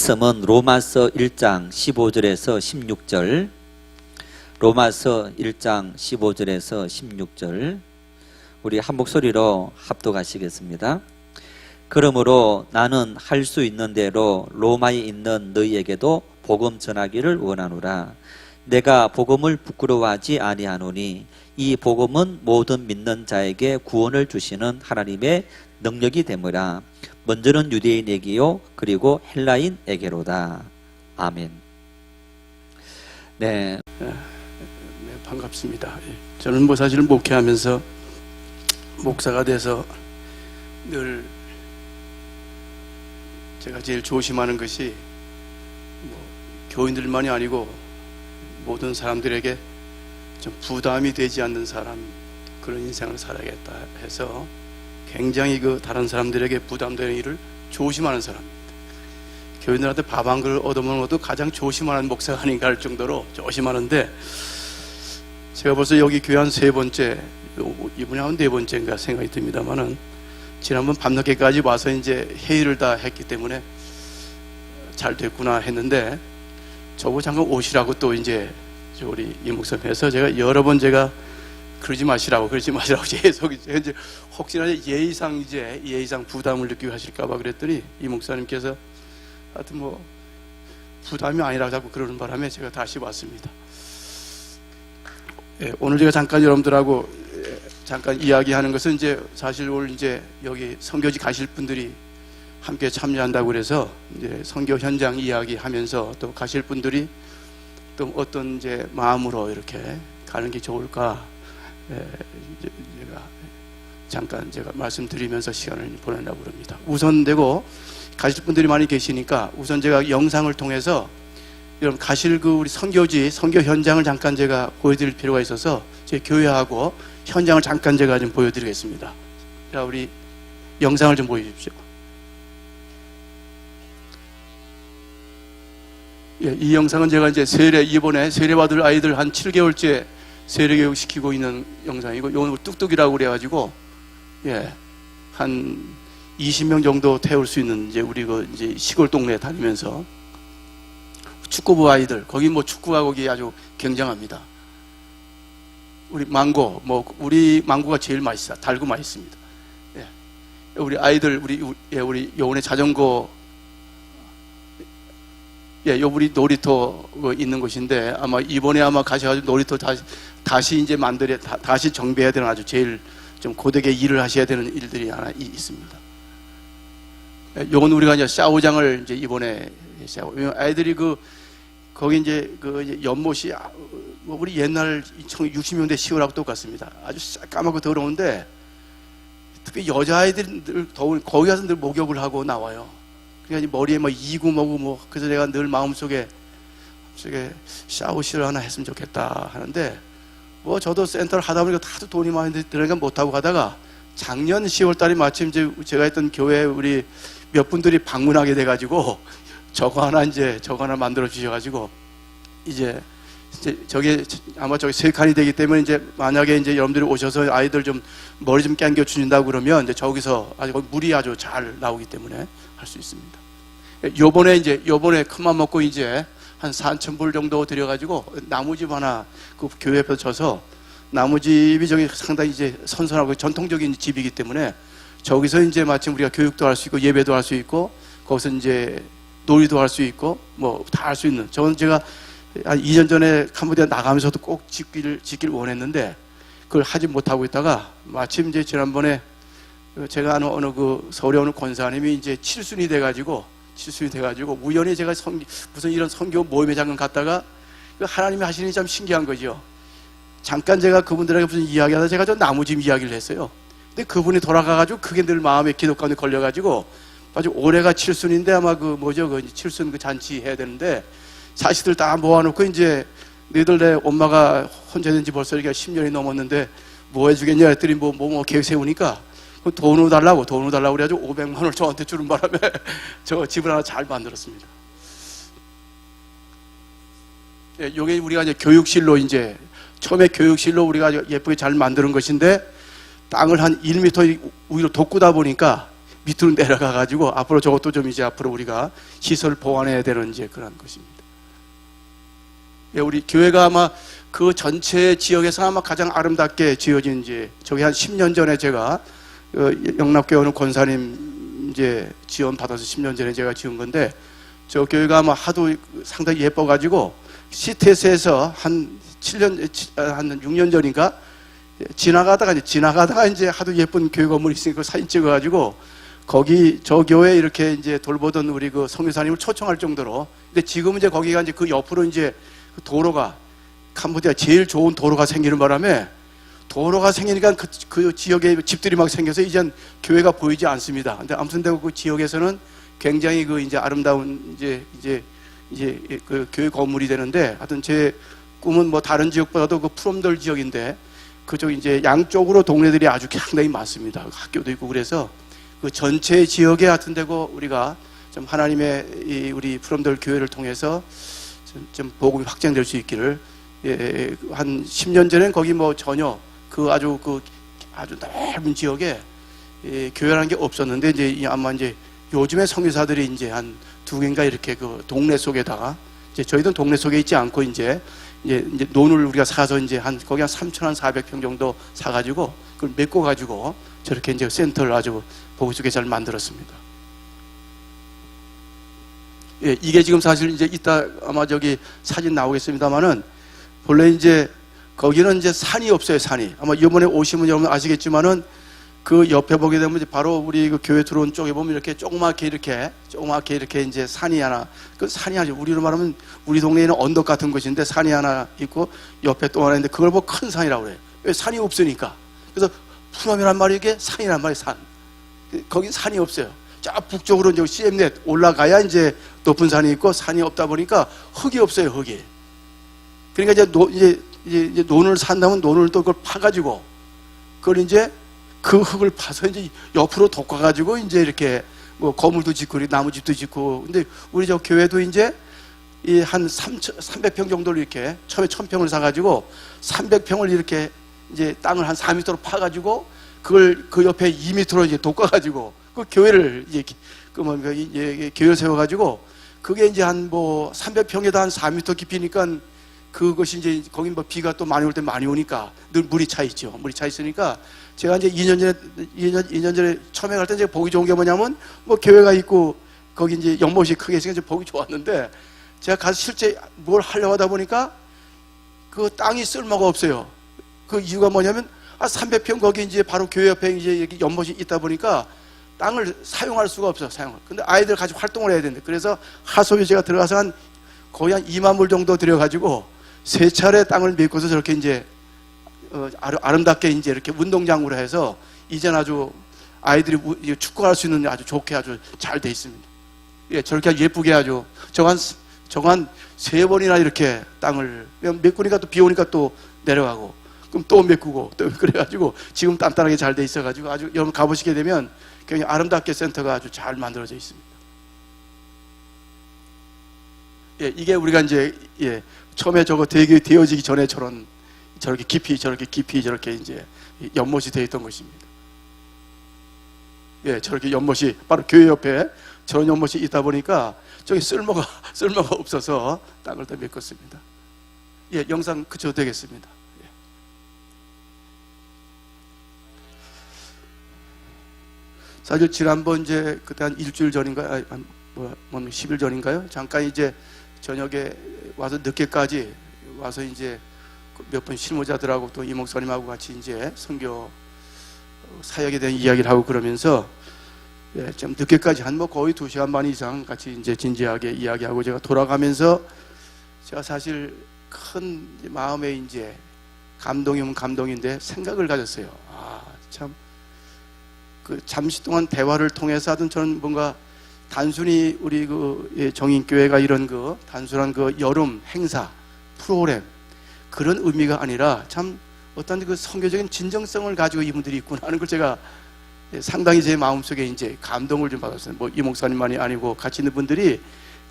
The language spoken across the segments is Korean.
말씀은 로마서 1장 15절에서 16절, 로마서 1장 15절에서 16절, 우리 한 목소리로 합독하시겠습니다. 그러므로 나는 할 수 있는 대로 로마에 있는 너희에게도 복음 전하기를 원하노라. 내가 복음을 부끄러워하지 아니하노니 이 복음은 모든 믿는 자에게 구원을 주시는 하나님의 능력이 되므라. 먼저는 유대인에게요 그리고 헬라인에게로다. 아멘. 네, 반갑습니다. 저는 사실 목회하면서 목사가 돼서 늘 제가 제일 조심하는 것이 교인들만이 아니고 모든 사람들에게 좀 부담이 되지 않는 사람, 그런 인생을 살아야겠다 해서 굉장히 다른 사람들에게 부담되는 일을 조심하는 사람입니다. 교인들한테 밥 한 그릇 얻어먹는 것도 가장 조심하는 목사가 아닌가 할 정도로 조심하는데, 제가 벌써 여기 교회 한 3번째, 이번에 한 4번째인가 생각이 듭니다만은, 지난번 밤늦게까지 와서 이제 회의를 다 했기 때문에 잘 됐구나 했는데, 저보고 잠깐 오시라고 또 이제 우리 이 목사님 해서 제가 여러 번 그러지 마시라고 계속 이제 혹시나 예의상 부담을 느끼고 하실까봐 그랬더니, 이 목사님께서 하여튼 부담이 아니라고 자꾸 그러는 바람에 제가 다시 왔습니다. 오늘 제가 잠깐 여러분들하고 잠깐 이야기하는 것은 이제 사실 오늘 이제 여기 선교지 가실 분들이 함께 참여한다고 그래서 이제 선교 현장 이야기하면서 또 가실 분들이 또 어떤 이제 마음으로 이렇게 가는 게 좋을까, 제가 말씀드리면서 시간을 보내려고 합니다. 우선 가실 분들이 많이 계시니까 우선 제가 영상을 통해서 여러분 가실 우리 선교지 선교 현장을 잠깐 제가 보여드릴 필요가 있어서 제 교회하고 현장을 잠깐 제가 좀 보여드리겠습니다. 자, 우리 영상을 좀 보여주십시오. 이 영상은 제가 이제 이번에 세례받을 아이들 한 7개월째 세례교육 시키고 있는 영상이고, 오늘 뚝뚝이라고 그래가지고, 한 20명 정도 태울 수 있는 이제 우리 이제 시골 동네 다니면서 축구부 아이들, 거기 축구가 거기 아주 굉장합니다. 우리 우리 망고가 제일 맛있어. 달고 맛있습니다. 우리 아이들, 우리 요번에 자전거, 우리 놀이터 있는 곳인데, 아마 이번에 가셔가지고 놀이터 다시 이제 다시 정비해야 되는 아주 제일 좀 고되게 일을 하셔야 되는 일들이 하나 있습니다. 요건 우리가 이제 샤워장을 이제 이번에 아이들이 거기 이제 연못이 우리 옛날 60년대 시골하고 똑같습니다. 아주 까맣고 더러운데, 특히 여자아이들이 거기 가서 늘 목욕을 하고 나와요. 그러니까 머리에 이고 뭐고 그래서 내가 늘 마음속에 샤워실을 하나 했으면 좋겠다 하는데, 저도 센터를 하다 보니까 다들 돈이 많이 들으니까 못하고 가다가 작년 10월 달에 마침 제가 했던 교회 우리 몇 분들이 방문하게 돼가지고 저거 하나 만들어 주셔가지고, 이제 저게 아마 3칸이 되기 때문에 이제 만약에 이제 여러분들이 오셔서 아이들 좀 머리 좀 감겨 주신다고 그러면 이제 저기서 물이 아주 잘 나오기 때문에 할 수 있습니다. 요번에 큰맘 먹고 이제 한 4,000불 정도 들여가지고 나무집 하나 교회 옆에 져서, 나무집이 저기 상당히 이제 선선하고 전통적인 집이기 때문에 저기서 이제 마침 우리가 교육도 할 수 있고 예배도 할 수 있고 거기서 이제 놀이도 할 수 있고 다 할 수 있는, 저는 제가 한 2년 전에 캄보디아 나가면서도 꼭 짓길 원했는데 그걸 하지 못하고 있다가 마침 이제 지난번에 제가 아는 어느 서울에 오는 권사님이 이제 칠순이 돼가지고 우연히 제가 무슨 이런 선교 모임에 잠깐 갔다가 하나님이 하시니 참 신기한 거죠. 잠깐 제가 그분들에게 무슨 이야기하다 제가 저 나무집 이야기를 했어요. 근데 그분이 돌아가가지고 그게 늘 마음에 기도 가운데 걸려가지고 아주 올해가 칠순인데 아마 칠순 잔치 해야 되는데 자식들 다 모아놓고 이제 너희들 내 엄마가 혼자 된 지 벌써 이렇게 10년이 넘었는데 뭐 해주겠냐 했더니 계획 세우니까 돈을 달라고 그래가지고 500만 원을 저한테 주는 바람에 저 집을 하나 잘 만들었습니다. 요게 우리가 이제 교육실로 처음에 교육실로 우리가 예쁘게 잘 만드는 것인데, 땅을 한 1m 위로 돋구다 보니까 밑으로 내려가 가지고 앞으로 저것도 좀 이제 앞으로 우리가 시설 보완해야 되는 이제 그런 것입니다. 예, 우리 교회가 아마 그 전체 지역에서 아마 가장 아름답게 지어진 이제 저기 한 10년 전에 제가 영락교회 어느 권사님 이제 지원 받아서 10년 전에 제가 지은 건데 저 교회가 아마 하도 상당히 예뻐 가지고 CTS에서 한 6년 전인가 지나가다가 이제 하도 예쁜 교회 건물이 있으니까 사진 찍어가지고 거기 저 교회 이렇게 이제 돌보던 우리 그 성교사님을 초청할 정도로. 근데 지금 이제 거기가 이제 그 옆으로 이제 그 도로가 캄보디아 제일 좋은 도로가 생기는 바람에 도로가 생기니까 그 지역에 집들이 막 생겨서 이젠 교회가 보이지 않습니다. 근데 아무튼 그 지역에서는 굉장히 그 이제 아름다운 이제 그 교회 건물이 되는데 하여튼 제 꿈은 뭐 다른 지역보다도 그 프롬덜 지역인데 그쪽 이제 양쪽으로 동네들이 아주 상당히 많습니다. 학교도 있고 그래서 그 전체 지역에 하여튼 되고 우리가 좀 하나님의 우리 프롬덜 교회를 통해서 좀 복음이 확장될 수 있기를 한 10년 전엔 거기 뭐 전혀 그 아주 넓은 지역에 교회라는 게 없었는데 이제 아마 이제 요즘에 성교사들이 이제 한 두 개인가 이렇게 그 동네 속에다가 이제 저희도 동네 속에 있지 않고 이제 논을 우리가 사서 이제 거기 한 3,400평 정도 사가지고 그걸 메꿔 가지고 저렇게 이제 센터를 아주 보기 좋게 잘 만들었습니다. 예, 이게 지금 사실 이제 이따 아마 저기 사진 나오겠습니다만은 본래 이제 거기는 이제 산이 없어요, 산이. 아마 이번에 오시면 여러분 아시겠지만은 그 옆에 보게 되면 이제 바로 우리 그 교회 들어온 쪽에 보면 이렇게 조그맣게 이렇게 이제 산이 하나, 그 산이 아주 우리로 말하면 우리 동네에는 언덕 같은 것인데 산이 하나 있고 옆에 또 하나 있는데 그걸 보고 큰 산이라고 그래요. 왜? 산이 없으니까. 그래서 푸념이란 말이 이게 산이란 말이에요, 산. 거긴 산이 없어요. 저 북쪽으로 이제 CM넷 올라가야 이제 높은 산이 있고 산이 없다 보니까 흙이 없어요, 흙이. 그러니까 이제 논을 산다면 논을 또 그걸 파가지고 그걸 이제 그 흙을 파서 이제 옆으로 돋궈가지고 이제 이렇게 뭐 거물도 짓고 나무집도 짓고. 근데 우리 저 교회도 이제 이 한 300평 정도를 이렇게 처음에 1000평을 사가지고 300평을 이렇게 이제 땅을 한 4m로 파가지고 그걸 그 옆에 2m로 이제 돋궈가지고 그 교회를 이제 교회를 세워가지고 그게 이제 한 뭐 300평에다 한 4m 깊이니까 그것이 이제 거기 뭐 비가 또 많이 올 때 많이 오니까 늘 물이 차 있죠. 물이 차 있으니까 제가 이제 2년 전에 처음에 갈 때 제가 보기 좋은 게 뭐냐면 뭐 교회가 있고 거기 이제 연못이 크게 있으니까 보기 좋았는데 제가 가서 실제 뭘 하려고 하다 보니까 그 땅이 쓸모가 없어요. 그 이유가 뭐냐면 300평 거기 이제 바로 교회 옆에 이제 이렇게 연못이 있다 보니까 땅을 사용할 수가 없어, 사용을. 근데 아이들 같이 활동을 해야 되는데 그래서 하소비 제가 들어가서 거의 한 2만 불 정도 들여가지고 3차례 땅을 메꿔서 저렇게 이제 아름답게 이제 이렇게 운동장으로 해서 이제는 아주 아이들이 축구할 수 있는 아주 좋게 아주 잘 돼 있습니다. 예, 저렇게 아주 예쁘게 아주 저거 한 3번이나 이렇게 땅을 메꾸니까 또 비 오니까 또 내려가고 그럼 또 메꾸고 또 그래가지고 지금 단단하게 잘 돼 있어가지고 아주 여러분 가보시게 되면 굉장히 아름답게 센터가 아주 잘 만들어져 있습니다. 예, 이게 우리가 이제 처음에 저거 되어지기 전에 저렇게 깊이 저렇게 이제 연못이 되어 있던 것입니다. 예, 저렇게 연못이 바로 교회 옆에 저런 연못이 있다 보니까 저기 쓸모가 없어서 땅을 다 메꿨습니다. 예, 영상 그쳐도 되겠습니다. 예. 사실 지난번 이제 그때 한 일주일 전인가, 뭐 10일 전인가요? 잠깐 이제 저녁에 와서 늦게까지 와서 이제 몇 분 실무자들하고 또 이 목사님하고 같이 이제 선교 사역에 대한 이야기를 하고 그러면서 좀 늦게까지 한 뭐 거의 2시간 반 이상 같이 이제 진지하게 이야기하고 제가 돌아가면서 제가 사실 큰 마음에 이제 감동이면 감동인데 생각을 가졌어요. 참 그 잠시 동안 대화를 통해서 하던 저는 뭔가 단순히 우리 그 정인교회가 이런 그 단순한 그 여름 행사 프로그램 그런 의미가 아니라 참 어떤 그 선교적인 진정성을 가지고 이분들이 있구나 하는 걸 제가 상당히 제 마음속에 이제 감동을 좀 받았어요. 뭐 이 목사님만이 아니고 같이 있는 분들이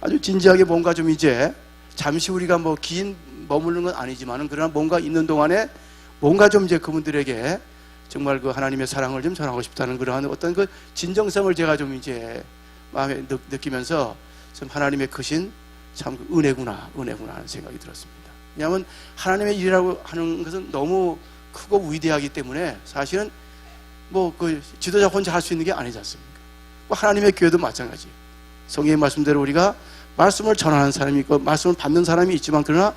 아주 진지하게 뭔가 좀 이제 잠시 우리가 뭐 긴 머무르는 건 아니지만은 그러나 뭔가 있는 동안에 뭔가 좀 이제 그분들에게 정말 그 하나님의 사랑을 좀 전하고 싶다는 그러한 어떤 그 진정성을 제가 좀 이제 마음에 느끼면서 참 하나님의 크신 참 은혜구나 하는 생각이 들었습니다. 왜냐하면 하나님의 일이라고 하는 것은 너무 크고 위대하기 때문에 사실은 뭐 그 지도자 혼자 할 수 있는 게 아니지 않습니까? 뭐 하나님의 교회도 마찬가지. 성경의 말씀대로 우리가 말씀을 전하는 사람이 있고 말씀을 받는 사람이 있지만 그러나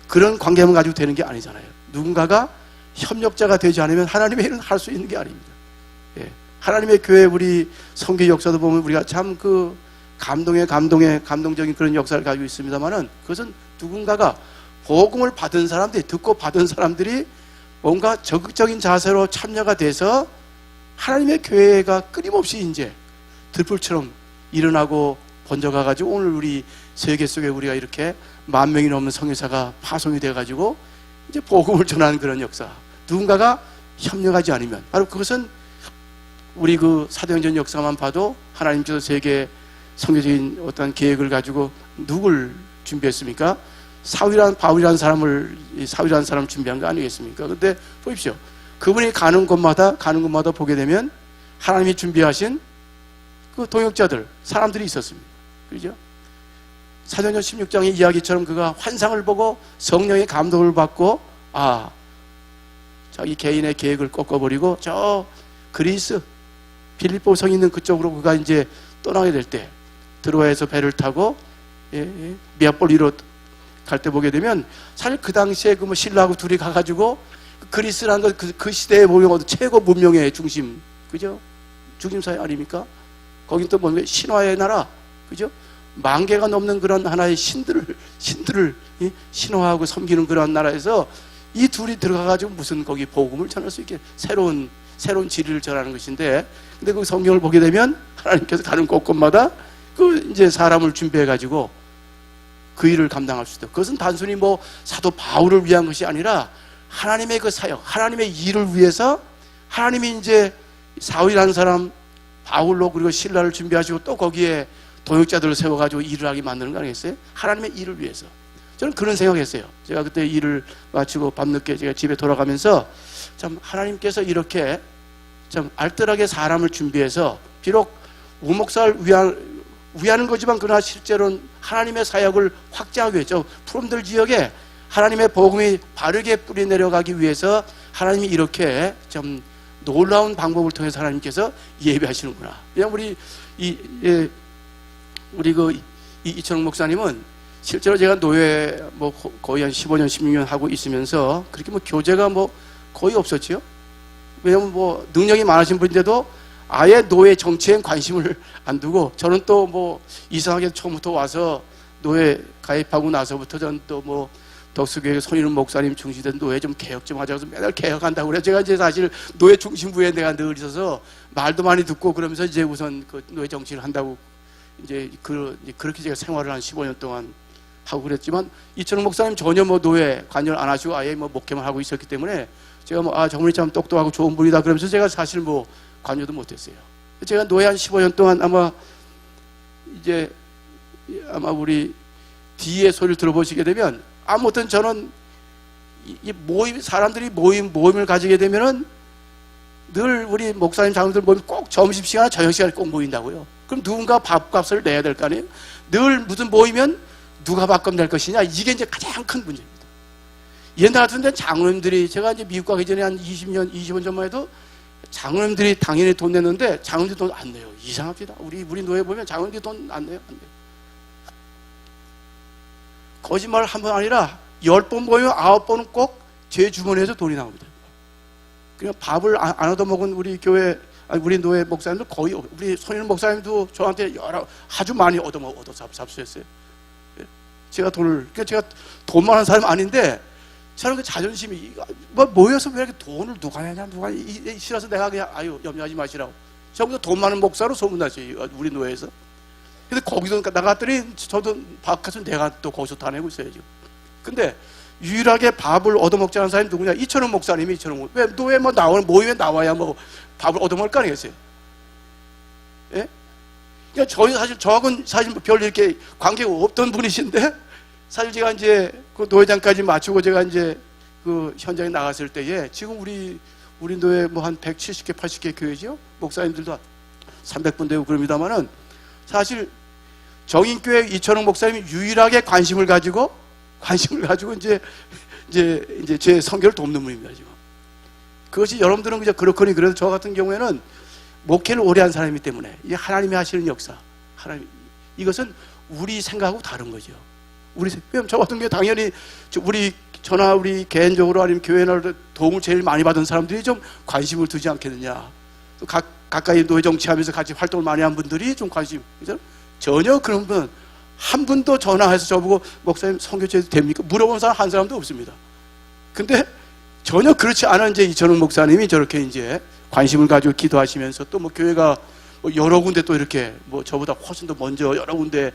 그런 관계만 가지고 되는 게 아니잖아요. 누군가가 협력자가 되지 않으면 하나님의 일은 할 수 있는 게 아닙니다. 예. 하나님의 교회 우리 성경 역사도 보면 우리가 참 그 감동적인 그런 역사를 가지고 있습니다만은 그것은 누군가가 복음을 받은 사람들이 듣고 받은 사람들이 뭔가 적극적인 자세로 참여가 돼서 하나님의 교회가 끊임없이 이제 들불처럼 일어나고 번져가가지고 오늘 우리 세계 속에 우리가 이렇게 10,000명이 넘는 선교사가 파송이 돼가지고 이제 복음을 전하는 그런 역사. 누군가가 협력하지 않으면 바로 그것은 우리 그 사도행전 역사만 봐도 하나님께서 세계 선교적인 어떤 계획을 가지고 누굴 준비했습니까? 바울이라는 사람을 준비한 거 아니겠습니까? 근데 보십시오. 그분이 가는 곳마다 보게 되면 하나님이 준비하신 그 동역자들, 사람들이 있었습니다. 그죠? 사도행전 16장의 이야기처럼 그가 환상을 보고 성령의 감동을 받고 자기 개인의 계획을 꺾어버리고 저 그리스 빌립보 성이 있는 그쪽으로 그가 이제 떠나게 될 때 드로아에서 배를 타고 미아폴리로 갈 때 보게 되면 사실 그 당시에 그 뭐 신라하고 둘이 가가지고 그리스라는 것 그 시대에 보면 최고 문명의 중심, 그죠? 중심사회 아닙니까? 거긴 또 보면 신화의 나라, 그죠? 10,000개가 넘는 그런 하나의 신들을 신화하고 섬기는 그런 나라에서 이 둘이 들어가가지고 무슨 거기 복음을 전할 수 있게 새로운 진리를 전하는 것인데, 근데 그 성경을 보게 되면 하나님께서 가는 곳곳마다 그 이제 사람을 준비해가지고 그 일을 감당할 수 있다. 그것은 단순히 뭐 사도 바울을 위한 것이 아니라 하나님의 그 사역, 하나님의 일을 위해서 하나님이 이제 사울이라는 사람 바울로 그리고 신라를 준비하시고 또 거기에 동역자들을 세워가지고 일을 하게 만드는 거 아니겠어요? 하나님의 일을 위해서. 저는 그런 생각했어요. 제가 그때 일을 마치고 밤늦게 제가 집에 돌아가면서 참 하나님께서 이렇게 참 알뜰하게 사람을 준비해서 비록 우목사를 위하는 거지만 그러나 실제로는 하나님의 사역을 확장하기 위해서 푸른들 지역에 하나님의 복음이 바르게 뿌리 내려가기 위해서 하나님이 이렇게 좀 놀라운 방법을 통해서 하나님께서 예배하시는구나. 그냥 우리 이천웅 목사님은 실제로 제가 노예 뭐 거의 한 15년, 16년 하고 있으면서 그렇게 뭐 교제가 뭐 거의 없었지요. 왜냐면 뭐 능력이 많으신 분인데도 아예 노예 정치에 관심을 안 두고 저는 또 뭐 이상하게 처음부터 와서 노예 가입하고 나서부터 저는 또 뭐 덕수교회 손인훈 목사님 중시된 노예 좀 개혁 좀 하자고 해서 맨날 개혁한다고 그래. 제가 이제 사실 노예 중심부에 내가 늘 있어서 말도 많이 듣고 그러면서 이제 우선 그 노예 정치를 한다고 이제 그렇게 제가 생활을 한 15년 동안 하고 그랬지만 이천웅 목사님 전혀 뭐 노예 관여를 안 하시고 아예 뭐 목회만 하고 있었기 때문에 제가 뭐 저분이 참 똑똑하고 좋은 분이다 그러면서 제가 사실 뭐 관여도 못했어요. 제가 노예 한 15년 동안 아마 우리 뒤에 소리를 들어보시게 되면 아무튼 저는 이 사람들이 모임을 가지게 되면은 늘 우리 목사님 장로들 모임 꼭 점심시간이나 저녁시간에 꼭 모인다고요. 그럼 누군가 밥값을 내야 될 거 아니에요? 늘 무슨 모이면 누가 밥값 낼 것이냐? 이게 이제 가장 큰 문제입니다. 옛날 같은 데는 장로님들이 제가 이제 미국 가기 전에 한 20년 전만 해도 장로님들이 당연히 돈 냈는데 장로님들이 돈 안 내요. 이상합니다. 우리 노예 보면 장로님들이 돈 안 내요. 거짓말 한 번 아니라 10번 모이면 9번은 꼭 제 주머니에서 돈이 나옵니다. 그냥 밥을 안 얻어먹은 우리 노예 목사님도 거의, 우리 손인훈 목사님도 저한테 아주 많이 얻어서 잡수했어요. 제가 돈 많은 사람 아닌데 저는 그 자존심이 모여서 왜 이렇게 돈을 누가 내냐 싫어서 내가 그냥 염려하지 마시라고 전부 다 돈 많은 목사로 소문났어요. 우리 노예에서. 근데 거기서 나갔더니 저도 밥값은 내가 또 거기서 다 내고 있어요 지금. 근데 유일하게 밥을 얻어먹지 않은 사람이 누구냐? 이천웅 목사님이. 왜 노예 뭐 모임에 나와야 뭐 밥을 얻어먹을 거 아니겠어요? 예? 그러니까 저하고는 사실 별 이렇게 관계가 없던 분이신데 사실 제가 이제 그 노회장까지 마치고 제가 이제 그 현장에 나갔을 때에 지금 우리 우리 교회 뭐 한 170개, 80개 교회죠. 목사님들도 300분 되고 그럽니다만은 사실 정인교회 이천웅 목사님이 유일하게 관심을 가지고 이제 제 선교를 돕는 분입니다, 지금. 그것이 여러분들은 그냥 그렇거니 그래도 저 같은 경우에는 목회를 오래 한 사람이기 때문에 이 하나님이 하시는 역사, 이것은 우리 생각하고 다른 거죠. 저 같은 경우에 당연히 우리 개인적으로 아니면 교회나 도움을 제일 많이 받은 사람들이 좀 관심을 두지 않겠느냐. 또 가까이 노예 정치하면서 같이 활동을 많이 한 분들이 좀 관심, 그죠? 전혀 그런 분 한 분도 전화해서 저보고 목사님 선교제도 됩니까? 물어본 사람 한 사람도 없습니다. 근데 전혀 그렇지 않은 이제 이천웅 목사님이 저렇게 이제 관심을 가지고 기도하시면서 또 뭐 교회가 뭐 여러 군데 또 이렇게 뭐 저보다 훨씬 더 먼저 여러 군데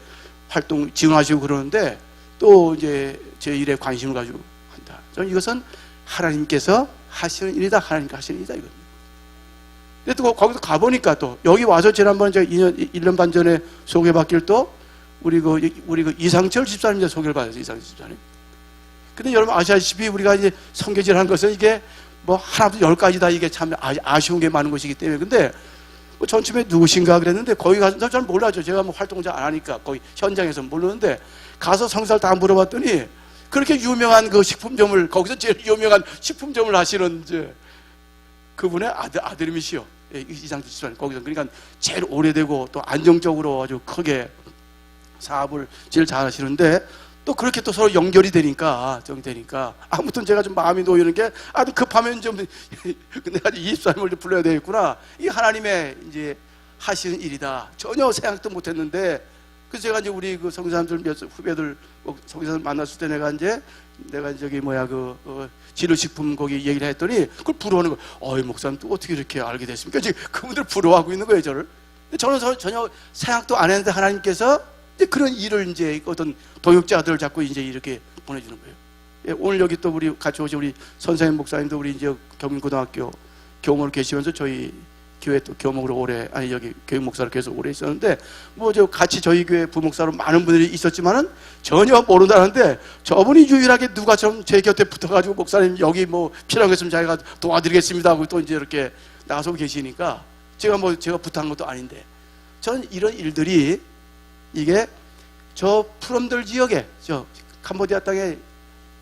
활동 지원하시고 그러는데 또 이제 제 일에 관심을 가지고 한다. 저는 이것은 하나님께서 하시는 일이다. 하나님께서 하시는 일이다 이겁니다. 근데 또 거기서 가보니까 또 여기 와서 지난번 제가 1년 반 전에 소개받길 또 우리 그 이상철 집사님 이제 소개를 받았어요. 이상철 집사님. 근데 여러분 아시다시피 우리가 이제 선교지를 한 것은 이게 뭐 하나부터 10가지다 이게 참 아쉬운 게 많은 것이기 때문에 근데 뭐 전쯤에 누구신가 그랬는데 거기 가서 잘 몰라죠. 제가 뭐 활동을 잘 안 하니까 거기 현장에서 모르는데 가서 성사를 다 물어봤더니 그렇게 유명한 그 식품점을 거기서 제일 유명한 식품점을 하시는 이제 그분의 아들이시요. 이상철 집사님 거기서 그러니까 제일 오래되고 또 안정적으로 아주 크게 사업을 제일 잘 하시는데 또 그렇게 또 서로 연결이 되니까 아무튼 제가 좀 마음이 놓이는 게 아주 급하면 좀 근데 아주 이 집사님을 좀 불러야 되겠구나. 이 하나님의 이제 하시는 일이다. 전혀 생각도 못했는데 그래서 제가 이제 우리 그 성사님들 몇 후배들 성사님 만났을 때 내가 저기 지루식품 거기 얘기를 했더니 그걸 부러워하는 거예요. 어이 목사님 또 어떻게 이렇게 알게 됐습니까? 지금 그분들 부러워하고 있는 거예요, 저를. 저는 전혀 생각도 안 했는데 하나님께서 이제 그런 일을 이제 어떤 도역자들을 자꾸 이제 이렇게 보내주는 거예요. 예, 오늘 여기 또 우리 같이 오신 우리 선생님 목사님도 우리 이제 경민고등학교 교목으로 계시면서 저희 교회 또 교목으로 여기 교육 목사로 계속 오래 있었는데 뭐 저 같이 저희 교회 부목사로 많은 분들이 있었지만은 전혀 모른다는데 저분이 유일하게 누가처럼 제 곁에 붙어가지고 목사님 여기 뭐 필요한 거 있으면 자기가 도와드리겠습니다 하고 또 이제 이렇게 나가서 계시니까 제가 부탁한 것도 아닌데 저는 이런 일들이 이게 저 푸른들 지역에 저 캄보디아 땅에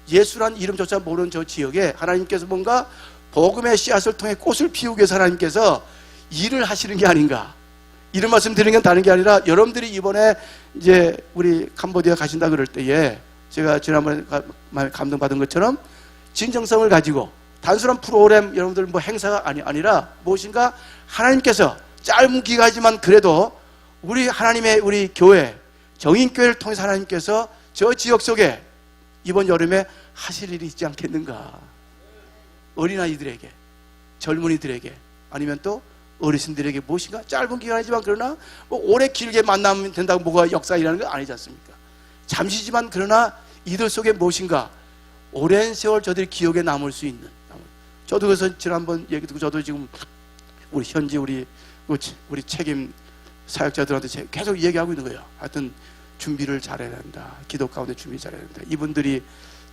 예수란 이름조차 모르는 저 지역에 하나님께서 뭔가 복음의 씨앗을 통해 꽃을 피우기 위해서 하나님께서 일을 하시는 게 아닌가. 이런 말씀 드리는 건 다른 게 아니라 여러분들이 이번에 이제 우리 캄보디아 가신다 그럴 때에 제가 지난번에 감동받은 것처럼 진정성을 가지고 단순한 프로그램 여러분들 뭐 행사가 아니라 무엇인가 하나님께서 짧은 기간이지만 그래도 우리 하나님의 우리 교회 정인교회를 통해서 하나님께서 저 지역 속에 이번 여름에 하실 일이 있지 않겠는가. 어린아이들에게 젊은이들에게 아니면 또 어르신들에게 무엇인가 짧은 기간이지만 그러나 뭐 오래 길게 만나면 된다고 뭐가 역사이라는 건 아니지 않습니까? 잠시지만 그러나 이들 속에 무엇인가 오랜 세월 저들이 기억에 남을 수 있는. 저도 그래서 지난번 얘기 듣고 저도 지금 우리 현지 우리 책임 사역자들한테 계속 얘기하고 있는 거예요. 하여튼 준비를 잘해야 된다. 기도 가운데 준비 잘해야 된다. 이분들이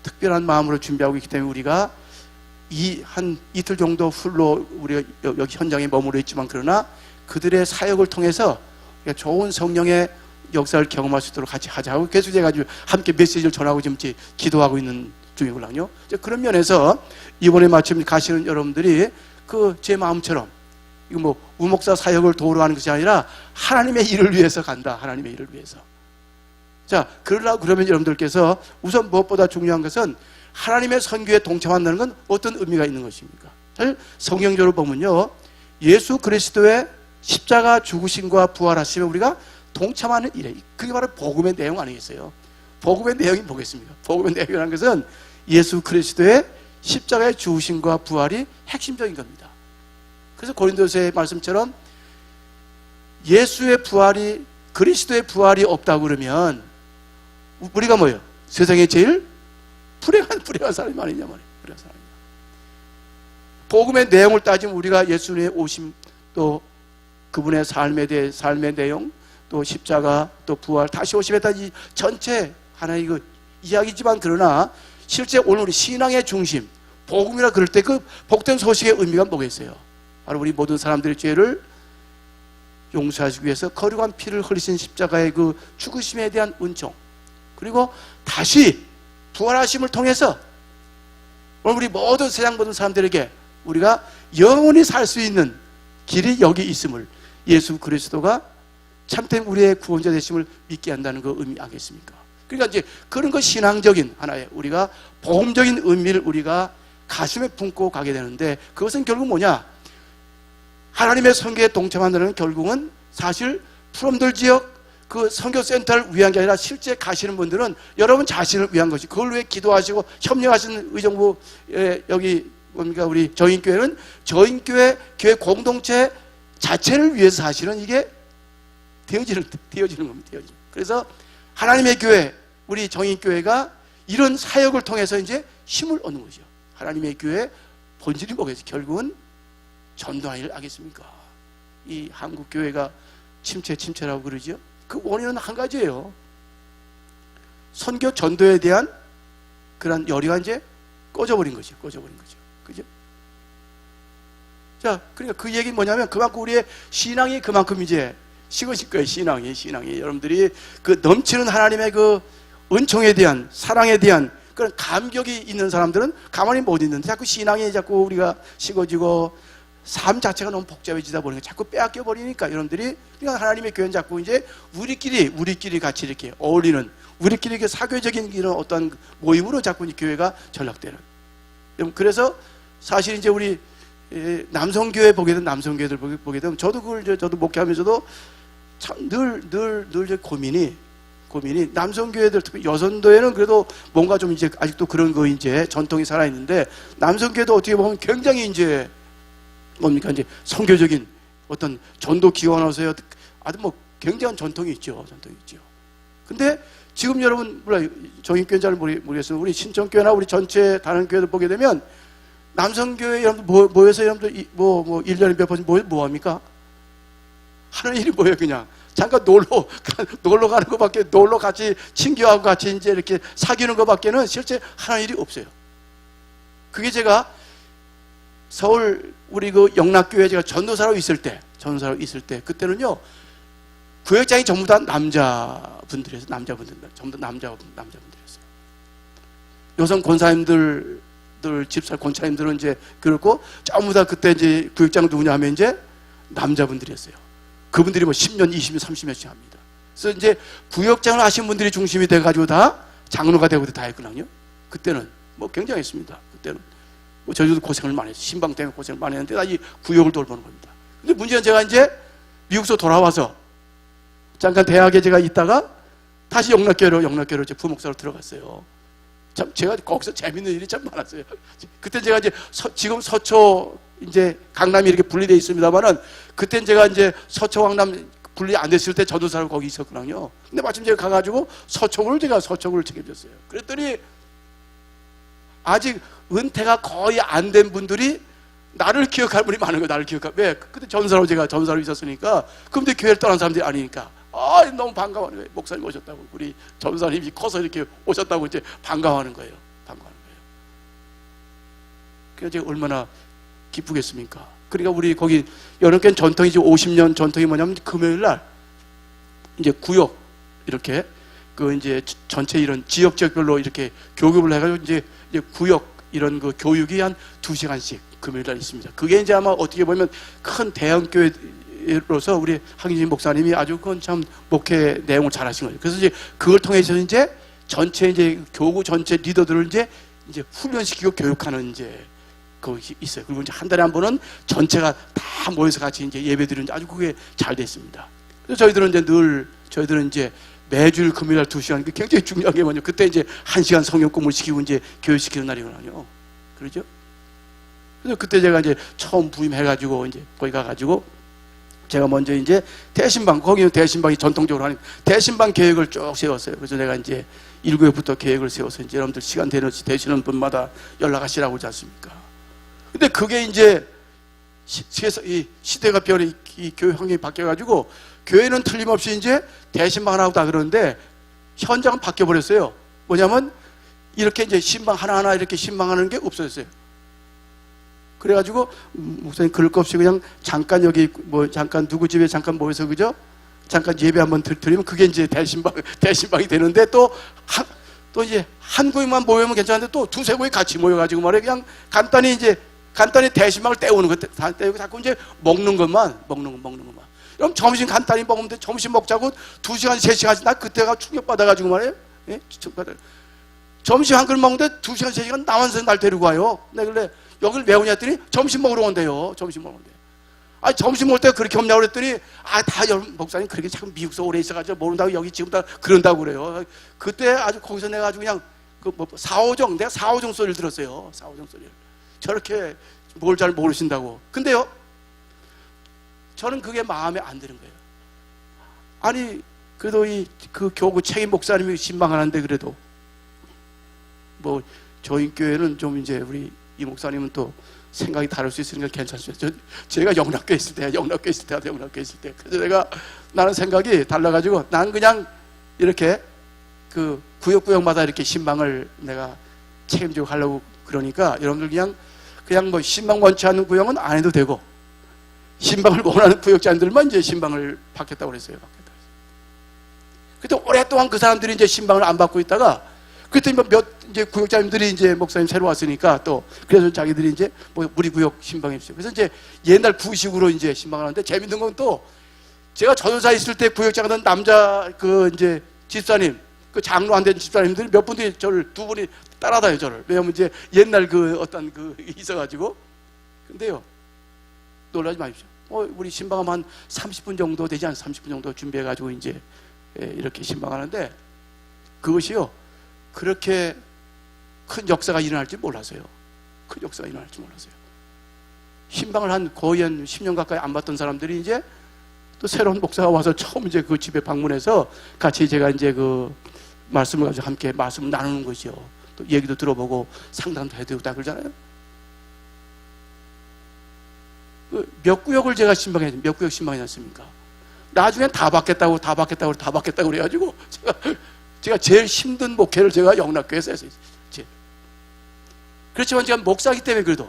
특별한 마음으로 준비하고 있기 때문에 우리가 한 이틀 정도 훌로 우리가 여기 현장에 머무르 있지만 그러나 그들의 사역을 통해서 좋은 성령의 역사를 경험할 수 있도록 같이 하자고 계속 해가지고 함께 메시지를 전하고 지금 기도하고 있는 중이거든요. 그런 면에서 이번에 마침 가시는 여러분들이 제 마음처럼 이거 뭐 우목사 사역을 도우러 하는 것이 아니라 하나님의 일을 위해서 간다. 하나님의 일을 위해서. 자, 그러면 여러분들께서 우선 무엇보다 중요한 것은 하나님의 선교에 동참한다는 건 어떤 의미가 있는 것입니까? 사실 성경적으로 보면요, 예수 그리스도의 십자가 죽으심과 부활하심에 우리가 동참하는 일에 그게 바로 복음의 내용 아니겠어요? 복음의 내용이 뭐겠습니까? 복음의 내용이라는 것은 예수 그리스도의 십자가의 죽으심과 부활이 핵심적인 겁니다. 그래서 고린도서의 말씀처럼 예수의 부활이 그리스도의 부활이 없다고 그러면 우리가 뭐예요? 세상에 제일 불행한 사람이 아니냐 말이에요. 불행한 사람이. 복음의 내용을 따지면 우리가 예수님의 오심 또 그분의 삶의 내용 또 십자가 또 부활 다시 오심에 따른 이 전체 하나의 이야기지만 그러나 실제 오늘 우리 신앙의 중심 복음이라 그럴 때 그 복된 소식의 의미가 뭐겠어요? 바로 우리 모든 사람들의 죄를 용서하시기 위해서 거룩한 피를 흘리신 십자가의 그 죽으심에 대한 은총, 그리고 다시 부활하심을 통해서 우리 모든 세상 모든 사람들에게 우리가 영원히 살 수 있는 길이 여기 있음을, 예수 그리스도가 참된 우리의 구원자 되심을 믿게 한다는 그 의미 아니겠습니까? 그러니까 이제 그런 거 신앙적인 하나의 우리가 복음적인 의미를 우리가 가슴에 품고 가게 되는데, 그것은 결국 뭐냐? 하나님의 선교에 동참한다는 결국은 사실 푸른들 지역 그 선교센터를 위한 게 아니라 실제 가시는 분들은 여러분 자신을 위한 것이, 그걸 위해 기도하시고 협력하시는 의정부 여기 뭡니까 우리 저인교회는 저인교회 교회 공동체 자체를 위해서 사실은 이게 되어지는 겁니다. 그래서 하나님의 교회 우리 저인교회가 이런 사역을 통해서 이제 힘을 얻는 거죠. 하나님의 교회 본질이 뭐겠어요? 결국은 전도하는 일 아겠습니까? 이 한국 교회가 침체라고 그러죠. 그 원인은 한 가지예요. 선교 전도에 대한 그런 열의가 이제 꺼져버린 거죠. 그죠? 자, 그러니까 그 얘기는 뭐냐면 그만큼 우리의 신앙이 그만큼 이제 식어질 거예요. 신앙이 여러분들이 그 넘치는 하나님의 그 은총에 대한, 사랑에 대한 그런 감격이 있는 사람들은 가만히 못 있는데, 자꾸 신앙이 자꾸 우리가 식어지고 삶 자체가 너무 복잡해지다 보니까 자꾸 빼앗겨 버리니까 여러분들이, 그러니까 하나님의 교회는 자꾸 이제 우리끼리 같이 이렇게 어울리는, 우리끼리 이렇게 사교적인 이런 어떤 모임으로 자꾸 이 교회가 전락되는. 그래서 사실 이제 우리 남성교회 보게 되면, 남성교회들 보게 되면 저도 목회하면서도 참 늘 고민이 남성교회들, 특히 여성도에는 그래도 뭔가 좀 이제 아직도 그런 거 이제 전통이 살아있는데, 남성교회도 어떻게 보면 굉장히 이제 뭡니까 이제 선교적인 어떤 전도 기원하세요. 아주 뭐 굉장한 전통이 있죠. 근데 지금 여러분 몰라요. 저인교회는 모르겠어요. 우리 신천교회나 우리 전체 다른 교회들 보게 되면 남성교회 여러분들 모여서 여러분들 뭐 1년에 몇 번 뭐 합니까? 하는 일이 뭐예요? 그냥 잠깐 놀러 가는 것밖에, 놀러 같이 친교하고 같이 이제 이렇게 사귀는 것밖에는 실제 하는 일이 없어요. 그게 제가 서울 우리 그 영락교회 제가 전도사로 있을 때 그때는요 구역장이 전부 다 남자분들이었어요. 전부 다 남자분들이었어요. 여성 권사님들 집사 권사님들은 이제 그렇고 전부 다 그때 이제 구역장 누구냐 하면 이제 남자분들이었어요. 그분들이 뭐 10년, 20년, 30년씩 합니다. 그래서 이제 구역장을 하신 분들이 중심이 돼가지고 다 장로가 되고 다 했거든요. 그때는 뭐 굉장했습니다. 그때는 뭐 저희도 고생을 많이 했어요. 신방 때문에 고생을 많이 했는데 다 이 구역을 돌보는 겁니다. 근데 문제는 제가 이제 미국에서 돌아와서 잠깐 대학에 제가 있다가 다시 영락교회로 이제 부목사로 들어갔어요. 참 제가 거기서 재밌는 일이 참 많았어요. 그때 제가 이제 지금 서초 이제 강남이 이렇게 분리되어 있습니다만은, 그때 제가 이제 서초 강남 분리 안 됐을 때 전도사로 거기 있었거든요. 근데 마침 제가 가가지고 서초구를 책임졌어요. 그랬더니 아직 은퇴가 거의 안 된 분들이 나를 기억할 분이 많은 거예요. 왜? 그때 전사로 있었으니까. 근데 교회를 떠난 사람들이 아니니까 너무 반가워하는 거예요. 목사님 오셨다고, 우리 전사님이 커서 이렇게 오셨다고 이제 반가워하는 거예요. 그래서 제가 얼마나 기쁘겠습니까? 그러니까 우리 거기 여름교회 전통이 50년 전통이 뭐냐면, 금요일 날 이제 구역 이렇게 그 이제 전체 이런 지역별로 이렇게 교육을 해가지고 이제 구역 이런 그 교육이 한 2시간씩 금요일 날 있습니다. 그게 이제 아마 어떻게 보면 큰 대형교회로서 우리 황인진 목사님이 아주 그건 참 목회 내용을 잘 하신 거예요. 그래서 이제 그걸 통해서 이제 전체 이제 교구 전체 리더들을 이제 훈련시키고 교육하는 이제 그것이 있어요. 그리고 이제 한 달에 한 번은 전체가 다 모여서 같이 이제 예배드리는 아주 그게 잘 됐습니다. 그래서 저희들은 이제 매주일 금요일 날 2시간, 굉장히 중요한 게 뭐냐, 그때 이제 1시간 성경 공부를 시키고 이제 교육시키는 날이거든요. 그러죠? 그래서 그때 제가 이제 처음 부임해가지고 이제 거기 가가지고 제가 먼저 이제 거기는 대신방이 전통적으로 하는 대신방 계획을 쭉 세웠어요. 그래서 내가 이제 1구역부터 계획을 세워서 이제 여러분들 시간 되시는 분마다 연락하시라고 하지 않습니까? 근데 그게 이제 이 시대가 변해, 이 교회 환경이 바뀌어가지고 교회는 틀림없이 이제 대신방 하나 하고 다 그러는데 현장은 바뀌어버렸어요. 뭐냐면 이렇게 이제 신방 하나하나 이렇게 신방하는 게 없어졌어요. 그래가지고 목사님 그럴 것 없이 그냥 잠깐 여기 뭐 잠깐 누구 집에 잠깐 모여서 그죠? 잠깐 예배 한번 드리면 그게 이제 대신방이 되는데 또 이제 한 구역만 모이면 괜찮은데 또 두세 구역 같이 모여가지고 말이야 그냥 간단히 대신방을 때우는 거 때우고 자꾸 이제 먹는 것만. 그럼 점심 간단히 먹으면 돼. 점심 먹자고 2시간, 3시간씩 나 그때가 충격받아가지고 말이에요. 예? 점심 한 그릇 먹는데 2시간, 3시간 남한서 날 데리고 와요. 내가 그래 여기를 왜 오냐 했더니 점심 먹으러 온대요. 점심 먹으러 온대. 아 점심 먹을 때가 그렇게 없냐고 그랬더니 다 목사님 그렇게 자꾸 미국서 오래 있어가지고 모른다고 여기 지금 다 그런다고 그래요. 그때 아주 거기서 내가 아주 그냥 내가 4호정 소리를 들었어요. 4호정 소리를. 저렇게 뭘 잘 모르신다고. 근데요 저는 그게 마음에 안 드는 거예요. 아니 그래도 그 교구 책임 목사님이 신방하는데 그래도 뭐 저희 교회는 좀 이제 우리 이 목사님은 또 생각이 다를 수 있으니까 괜찮습니다. 제가 영락교회 있을 때 그래서 나는 생각이 달라가지고 나는 그냥 이렇게 그 구역마다 이렇게 신방을 내가 책임지고 하려고 그러니까 여러분들 그냥 뭐 신방 원치 않는 구역은 안 해도 되고 신방을 원하는 구역자들만 이제 신방을 받겠다고 그랬어요. 그때 오랫동안 그 사람들이 이제 신방을 안 받고 있다가 그때 이제 구역자님들이 이제 목사님 새로 왔으니까 또 그래서 자기들이 이제 뭐 우리 구역 신방해 주세요. 그래서 이제 옛날 구식으로 이제 신방을 하는데 재밌는 건 또 제가 전도사 있을 때 구역장하던 남자 그 이제 집사님 그 장로 안 된 집사님들이 몇 분이 저를 두 분이 따라다녀요 저를. 왜냐면 이제 옛날 그 어떤 그 있어가지고. 근데요 놀라지 마십시오. 우리 신방하면 한 30분 정도 되지 않아요? 30분 정도 준비해가지고 이제 이렇게 신방하는데 그것이요 그렇게 큰 역사가 일어날지 몰랐어요. 큰 역사가 일어날지 몰랐어요. 신방을 한 거의 한 10년 가까이 안 봤던 사람들이 이제 또 새로운 목사가 와서 처음 이제 그 집에 방문해서 같이 제가 이제 그 말씀을 가지고 함께 말씀을 나누는 거죠. 또 얘기도 들어보고 상담도 해드리고 다 그러잖아요. 몇 구역을 제가 몇 구역 신방해놨습니까? 나중엔 다 받겠다고 그래가지고 제가 제일 힘든 목회를 제가 영락교회에서 했어요. 그렇지만 제가 목사이기 때문에 그래도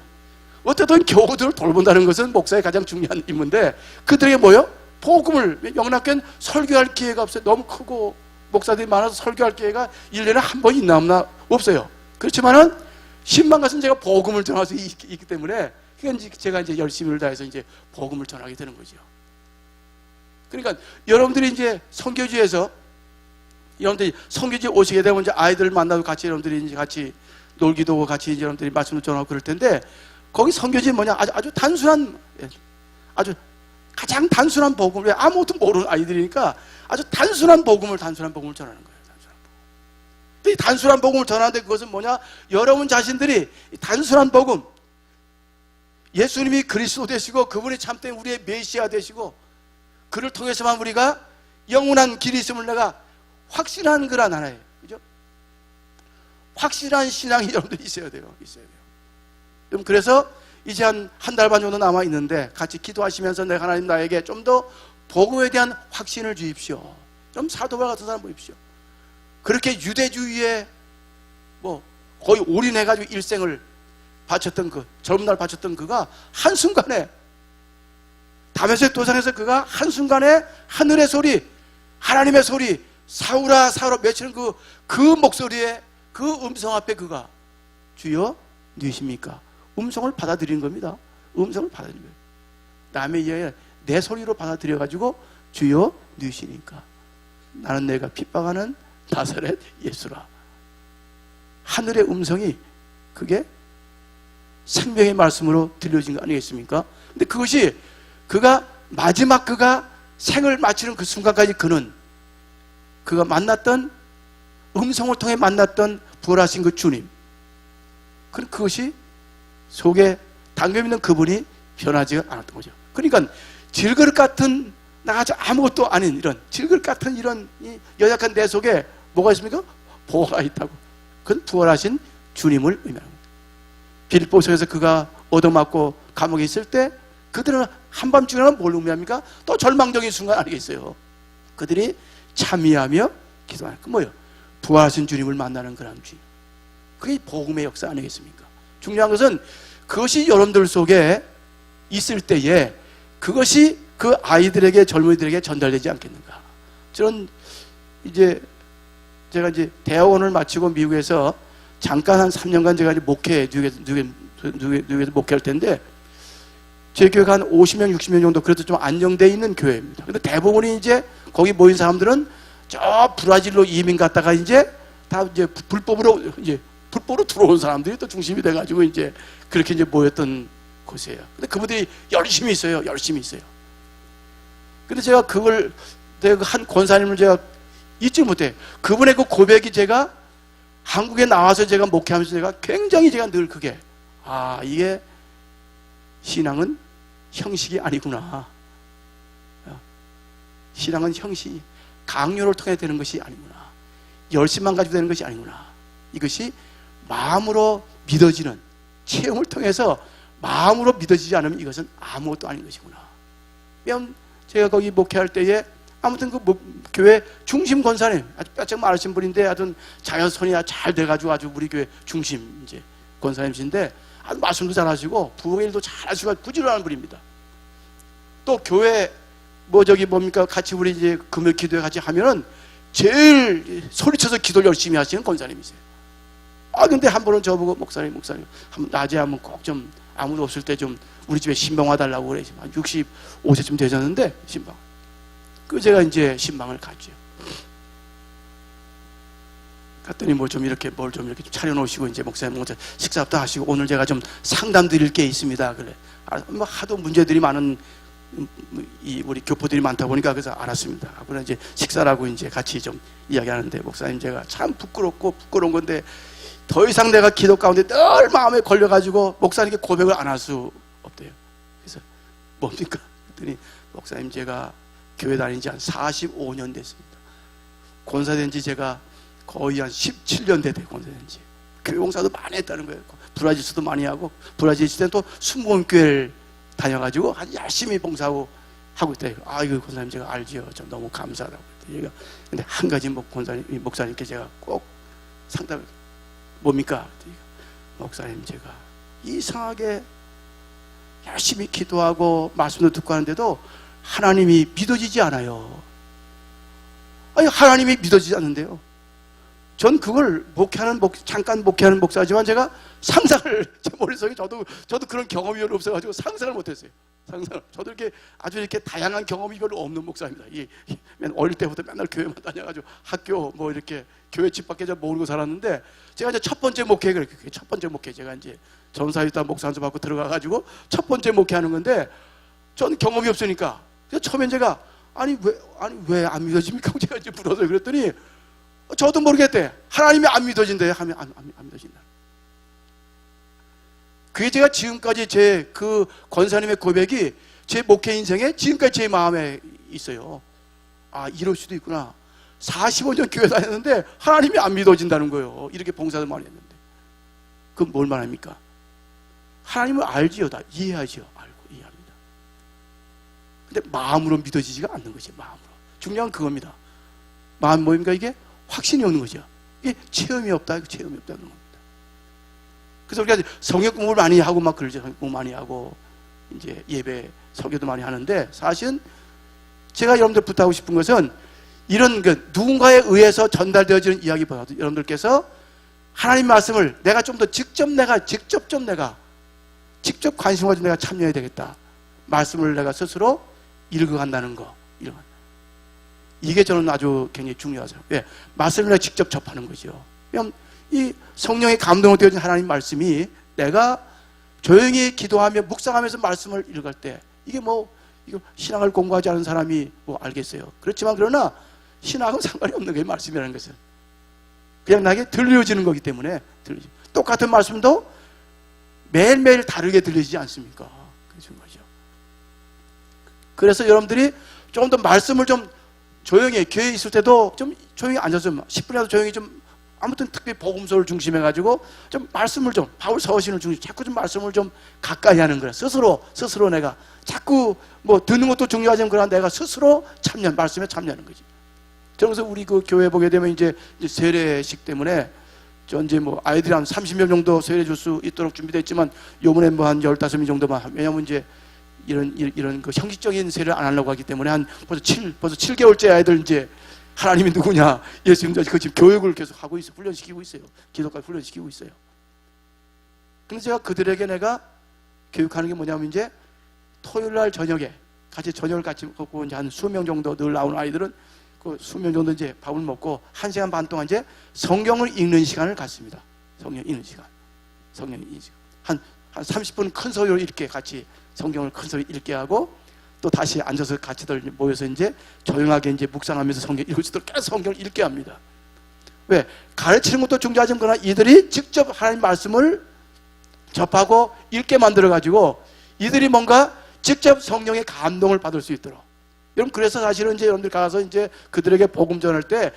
어쨌든 교우들을 돌본다는 것은 목사의 가장 중요한 임무인데 그들에게 뭐요? 복음을 영락교회는 설교할 기회가 없어요. 너무 크고 목사들이 많아서 설교할 기회가 1년에 한 번 있나 없나 없어요. 그렇지만은 신방 가서는 제가 복음을 전할 수 있기 때문에 제가 이제 열심을 다해서 이제 복음을 전하게 되는 거죠. 그러니까 여러분들이 이제 선교지에서 여러분들이 선교지 오시게 되면 이제 아이들을 만나고 같이 여러분들이 이제 같이 놀기도 하고 같이 이제 여러분들이 말씀을 전하고 그럴 텐데 거기 선교지 뭐냐 아주 단순한 아주 가장 단순한 복음을 왜 아무것도 모르는 아이들이니까 아주 단순한 복음을 전하는 거예요. 이 단순한 복음을 전하는데 그것은 뭐냐? 여러분 자신들이 단순한 복음 예수님이 그리스도 되시고 그분이 참된 우리의 메시아 되시고 그를 통해서만 우리가 영원한 길이 있음을 내가 확신하는 거란 하나예요. 그죠? 확실한 신앙이 여러분들 있어야 돼요. 여러분 그래서 이제 한 달 반 정도 남아 있는데 같이 기도하시면서 내가 하나님 나에게 좀 더 복음에 대한 확신을 주십시오. 좀 사도바 같은 사람 보십시오. 그렇게 유대주의에 뭐 거의 올인해가지고 일생을 바쳤던 젊은 날 바쳤던 그가 한순간에 다메섹 도상에서 그가 한순간에 하늘의 소리 하나님의 소리 사울아 외치는 그 목소리에 그 음성 앞에 그가 주여 누이십니까? 음성을 받아들이는 겁니다. 음성을 받아들이는 거예요. 남의 이야기 내 소리로 받아들여가지고 주여 누이시니까 나는 내가 핍박하는 나사렛 예수라. 하늘의 음성이 그게 생명의 말씀으로 들려진 거 아니겠습니까? 근데 그것이 마지막 그가 생을 마치는 그 순간까지 그가 만났던 음성을 통해 만났던 부활하신 그 주님, 그것이 속에 담겨 있는 그분이 변하지 않았던 거죠. 그러니까 질그릇 같은 나가지 아무것도 아닌 이런 질그릇 같은 이런 연약한 내 속에 뭐가 있습니까? 보화가 있다고. 그건 부활하신 주님을 의미합니다. 빌보성에서 그가 얻어맞고 감옥에 있을 때 그들은 한밤중에는 뭘 의미합니까? 또 절망적인 순간 아니겠어요? 그들이 참여하며 기도하는 그 뭐예요? 부활하신 주님을 만나는 그런 주님. 그게 복음의 역사 아니겠습니까? 중요한 것은 그것이 여러분들 속에 있을 때에 그것이 그 아이들에게, 젊은이들에게 전달되지 않겠는가. 저는 이제 제가 이제 대학원을 마치고 미국에서 잠깐 한 3년간 제가 이제 뉴욕에서 목회할 텐데, 제 교회가 한 50명, 60명 정도 그래도 좀 안정되어 있는 교회입니다. 근데 대부분이 이제 거기 모인 사람들은 저 브라질로 이민 갔다가 이제 다 이제 불법으로 들어온 사람들이 또 중심이 돼가지고 이제 그렇게 이제 모였던 곳이에요. 근데 그분들이 열심히 있어요. 열심히 있어요. 근데 제가 그걸, 내가 한 권사님을 제가 잊지 못해. 그분의 그 고백이 제가 한국에 나와서 제가 목회하면서 제가 굉장히 제가 늘 그게, 아, 이게 신앙은 형식이 아니구나. 신앙은 형식, 강요를 통해 되는 것이 아니구나. 열심만 가지고 되는 것이 아니구나. 이것이 마음으로 믿어지는, 체험을 통해서 마음으로 믿어지지 않으면 이것은 아무것도 아닌 것이구나. 그냥 제가 거기 목회할 때에 아무튼 그 교회 중심 권사님, 아주 뼈쩍 마르신 분인데 하여튼 자연손이 잘 돼가지고 아주 우리 교회 중심 이제 권사님이신데, 아주 말씀도 잘하시고 부흥일도 잘하시고 부지런한 분입니다. 또 교회 뭡니까 같이 우리 이제 금요 기도회 같이 하면은 제일 소리쳐서 기도를 열심히 하시는 권사님이세요. 아, 근데 한 번은 저보고 목사님 낮에 한번 꼭 좀 아무도 없을 때 좀 우리 집에 신방 와달라고 그래. 한 65세쯤 되셨는데 신방. 그 제가 이제 신방을 갔죠. 갔더니 뭘 좀 이렇게 좀 차려놓으시고 이제 목사님 먼저 식사부터 하시고, 오늘 제가 좀 상담 드릴 게 있습니다. 그래. 뭐 하도 문제들이 많은 우리 교포들이 많다 보니까 그래서 알았습니다. 그래 이제 식사라고 이제 같이 좀 이야기하는데, 목사님 제가 참 부끄러운 건데 더 이상 내가 기도 가운데 늘 마음에 걸려가지고 목사님께 고백을 안 할 수 없대요. 그래서 뭡니까? 그랬더니 목사님 제가 교회 다닌 지 한 45년 됐습니다. 권사된 지 제가 거의 한 17년 됐대요. 권사된 지. 교회 봉사도 많이 했다는 거예요. 브라질에서도 많이 하고, 브라질 있을 때는 또 순복음교회를 다녀가지고 아주 열심히 봉사하고 하고 있다. 아이고 권사님 제가 알지요. 좀 너무 감사하다고. 근데 한 가지 목사님께 제가 꼭 상담을, 뭡니까? 목사님 제가 이상하게 열심히 기도하고 말씀도 듣고 하는데도 하나님이 믿어지지 않아요. 아니 하나님이 믿어지지 않는데요. 전 그걸 잠깐 목회하는 목사지만 제가 상상을, 제 머릿속에 저도 그런 경험이 별로 없어가지고 상상을 못했어요. 저도 이렇게 아주 이렇게 다양한 경험이 별로 없는 목사입니다. 어릴 때부터 맨날 교회만 다녀가지고 학교 뭐 이렇게 교회 집 밖에 모르고 살았는데, 제가 이제 첫 번째 목회, 첫 번째 목회 제가 이제 전사위다 목사 한수 받고 들어가가지고 첫 번째 목회하는 건데, 전 경험이 없으니까 처음엔 제가 아니 왜 안 믿어집니까? 제가 이제 물어서 그랬더니 저도 모르겠대. 하나님이 안 믿어진대. 하면 안 믿어진다. 그게 제가 지금까지 제 그 권사님의 고백이 제 목회 인생에 지금까지 제 마음에 있어요. 아, 이럴 수도 있구나. 45년 교회 다녔는데 하나님이 안 믿어진다는 거예요. 이렇게 봉사도 많이 했는데. 그럼 뭘 말합니까? 하나님을 알지요. 다 이해하지요. 알고 이해합니다. 근데 마음으로 믿어지지가 않는 거지. 마음으로. 중요한 그겁니다. 마음 뭐입니까? 이게 확신이 없는 거죠. 이게 체험이 없다. 체험이 없다는 겁니다. 그래서 우리가 성경 공부를 많이 하고 막 그러죠. 성경 공부 많이 하고 이제 예배 설교도 많이 하는데, 사실은 제가 여러분들 부탁하고 싶은 것은 이런 누군가에 의해서 전달되어지는 이야기보다도 여러분들께서 하나님 말씀을 내가 좀 더 직접 관심 가지고 내가 참여해야 되겠다. 말씀을 내가 스스로 읽어간다는 거, 이게 저는 아주 굉장히 중요하죠. 왜? 말씀을 내가 직접 접하는 거죠. 왜냐하면 이 성령의 감동으로 되어진 하나님 말씀이 내가 조용히 기도하며 묵상하면서 말씀을 읽을 때, 이게 이거 신앙을 공부하지 않은 사람이 알겠어요. 그렇지만 그러나 신앙은 상관이 없는 거예요. 말씀이라는 것은 그냥 나에게 들려지는 거기 때문에 똑같은 말씀도 매일매일 다르게 들리지 않습니까? 그런 거죠. 그래서 여러분들이 조금 더 말씀을 좀 조용히, 교회에 있을 때도 좀 조용히 앉아서 10분이라도 조용히 좀, 아무튼 특별히 복음서를 중심해가지고 좀 말씀을 좀, 바울 서신을 중심, 자꾸 좀 말씀을 좀 가까이 하는 거야. 스스로 내가 자꾸 듣는 것도 중요하지만 그러나 내가 스스로 말씀에 참여하는 거지. 그래서 우리 그 교회 보게 되면 이제 세례식 때문에 이제 뭐 아이들이 한 30명 정도 세례 줄 수 있도록 준비되어 있지만 요번에 뭐 한 15명 정도만, 왜냐면 이제 이런 그 형식적인 세례를 안 하려고 하기 때문에 한 벌써 7개월째 아이들 이제 하나님이 누구냐, 예수님도 그 지금 교육을 계속 하고 있어요. 훈련시키고 있어요. 기독까지 훈련시키고 있어요. 근데 제가 그들에게 내가 교육하는 게 뭐냐면 이제 토요일 날 저녁에 같이 저녁을 같이 먹고 이제 한 수명 정도 늘 나오는 아이들은 그 수명 정도 이제 밥을 먹고 1시간 반 동안 이제 성경을 읽는 시간을 갖습니다. 성경 읽는 시간. 성경 읽는 시간. 한 30분 큰 소리로 읽게, 같이 성경을 큰 소리 읽게 하고, 또 다시 앉아서 같이들 모여서 이제 조용하게 이제 묵상하면서 성경 읽을 수 있도록 계속 성경을 읽게 합니다. 왜? 가르치는 것도 중요하지만 그러나 이들이 직접 하나님 말씀을 접하고 읽게 만들어 가지고 이들이 뭔가 직접 성령의 감동을 받을 수 있도록. 여러분, 그래서 사실은 이제 여러분들 가서 이제 그들에게 복음 전할 때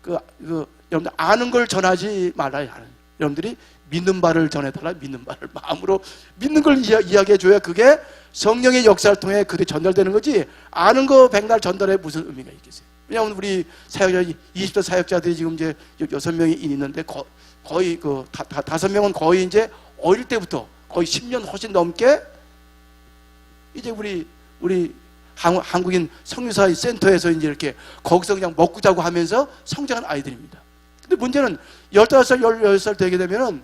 여러분들 아는 걸 전하지 말아야 하는, 여러분들이 믿는 바를 전해달라. 믿는 바를 마음으로 믿는 걸 이야기해 줘야 그게 성령의 역사를 통해 그들이 전달되는 거지, 아는 거 백날 전달해 무슨 의미가 있겠어요. 왜냐하면 우리 사역자 20대 사역자들이 지금 이제 6명이 있는데 거의 그 5명은 거의 이제 어릴 때부터 거의 10년 훨씬 넘게 이제 우리 한국인 성유사 센터에서 이제 이렇게 거기서 그냥 먹고 자고 하면서 성장한 아이들입니다. 근데 문제는 15살, 16살 되게 되면은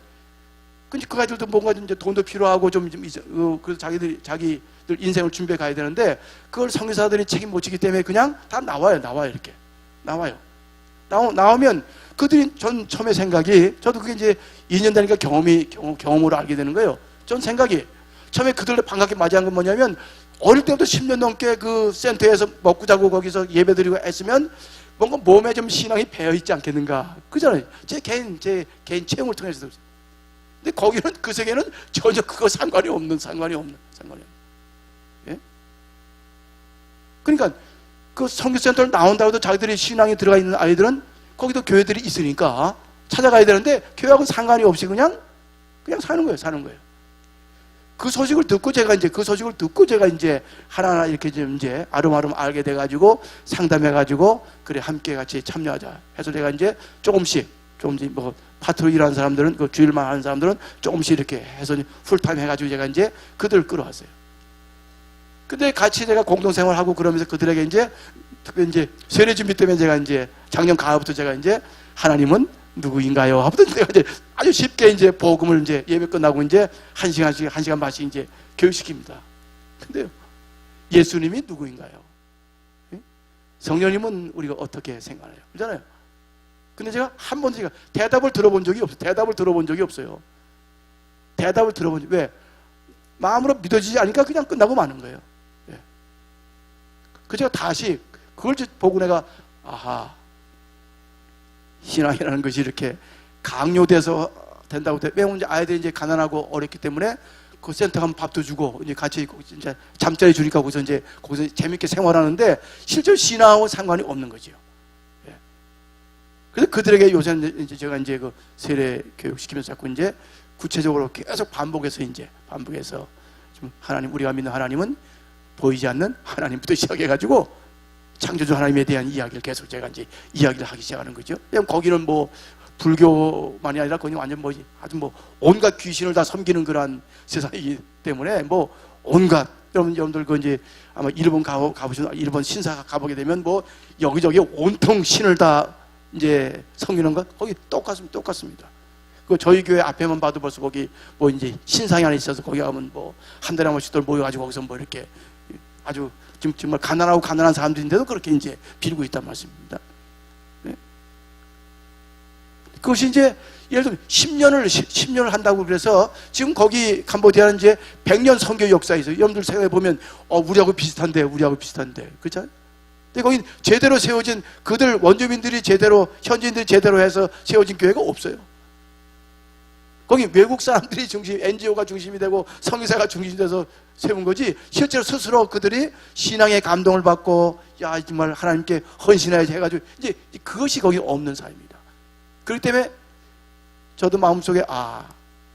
그 아이들도 뭔가 이제 돈도 필요하고 그 자기들 인생을 준비해 가야 되는데 그걸 성유사들이 책임 못 지기 때문에 그냥 다 나와요. 이렇게 나와요. 나오면 그들이, 전 처음에 생각이, 저도 그게 이제 2년 되니까 경험으로 알게 되는 거예요. 전 생각이 처음에 그들을 반갑게 맞이한 건 뭐냐면, 어릴 때부터 10년 넘게 그 센터에서 먹고 자고 거기서 예배드리고 했으면 뭔가 몸에 좀 신앙이 배어있지 않겠는가. 그잖아요. 제 개인 체험을 통해서도. 근데 거기는, 그 세계는 전혀 그거 상관이 없는. 예? 그러니까 그 선교센터를 나온다고 해도 자기들이 신앙이 들어가 있는 아이들은 거기도 교회들이 있으니까 찾아가야 되는데 교회하고는 상관이 없이 그냥 사는 거예요. 그 소식을 듣고 제가 이제 하나하나 이렇게 좀 이제 아름아름 알게 돼가지고 상담해가지고, 그래 함께 같이 참여하자 해서 제가 이제 조금씩 뭐 파트로 일하는 사람들은, 그 주일만 하는 사람들은 조금씩 이렇게 해서 풀타임 해가지고 제가 이제 그들을 끌어왔어요. 근데 같이 제가 공동생활하고 그러면서 그들에게 이제 특별히 이제 세례 준비 때문에 제가 이제 작년 가을부터 제가 이제 하나님은 누구인가요? 하부터 내가 이제 아주 쉽게 이제 복음을 이제 예배 끝나고 이제 한 시간 반씩 이제 교육시킵니다. 근데요, 예수님이 누구인가요? 성령님은 우리가 어떻게 생각해요? 그렇잖아요. 근데 제가 한 번도 제가 대답을 들어본 적이 없어요. 왜? 마음으로 믿어지지 않으니까 그냥 끝나고 마는 거예요. 예. 그 제가 다시 그걸 보고 내가, 아하, 신앙이라는 것이 이렇게 강요돼서 된다고. 왜냐면 이제 아이들이 이제 가난하고 어렵기 때문에 그 센터 가면 밥도 주고 이제 같이 이제 잠자리 주니까 거기서 재밌게 생활하는데 실제로 신앙하고 상관이 없는 거죠. 예. 그래서 그들에게 요새 이제 제가 이제 그 세례 교육 시키면서 자꾸 이제 구체적으로 계속 반복해서 좀 하나님, 우리가 믿는 하나님은 보이지 않는 하나님부터 시작해가지고 창조주 하나님에 대한 이야기를 계속 제가 이제 이야기를 하기 시작하는 거죠. 왜냐면 거기는 뭐 불교만이 아니라 거기 완전 아주 온갖 귀신을 다 섬기는 그런 세상이기 때문에 뭐 온갖, 여러분들 그 이제 아마 일본 가보시면, 일본 신사 가보게 되면 뭐 여기저기 온통 신을 다 이제 섬기는 것 거기 똑같습니다. 그 저희 교회 앞에만 봐도 벌써 거기 뭐 이제 신상이 하나 있어서 거기 가면 뭐 한 달에 한 번씩들 모여가지고 거기서 뭐 이렇게 아주 지금 정말 가난한 사람들인데도 그렇게 이제 빌고 있단 말씀입니다. 네? 그것이 이제 예를 들면 10년을 한다고 그래서 지금 거기 캄보디아는 이제 100년 선교 역사에 있어요. 여러분들 생각해 보면 우리하고 비슷한데. 그렇죠? 근데 거기 제대로 세워진, 그들 원주민들이 제대로, 현지인들이 제대로 해서 세워진 교회가 없어요. 거기 외국 사람들이 NGO가 중심이 되고 성의사가 중심이 돼서 세운 거지, 실제로 스스로 그들이 신앙의 감동을 받고, 야, 정말 하나님께 헌신해야지 해가지고, 이제 그것이 거기 없는 사회입니다. 그렇기 때문에 저도 마음속에,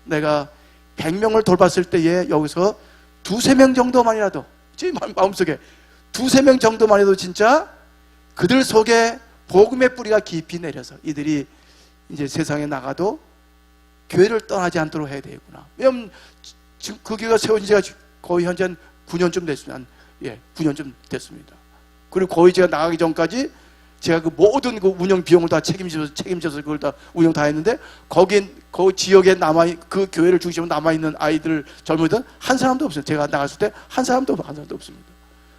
내가 100명을 돌봤을 때에 여기서 2-3명 정도만이라도, 제 마음속에 2-3명 정도만 해도 진짜 그들 속에 복음의 뿌리가 깊이 내려서 이들이 이제 세상에 나가도 교회를 떠나지 않도록 해야 되겠구나. 왜냐면 지금 그 교회가 세워진 지가 거의 현재 한 9년쯤 됐습니다. 9년쯤 됐습니다. 그리고 거의 제가 나가기 전까지 제가 그 모든 그 운영 비용을 다 책임져서 그걸 다 운영 다 했는데, 그 지역에 그 교회를 중심으로 남아있는 아이들, 젊은이들 한 사람도 없어요. 제가 나갔을 때 한 사람도 없습니다.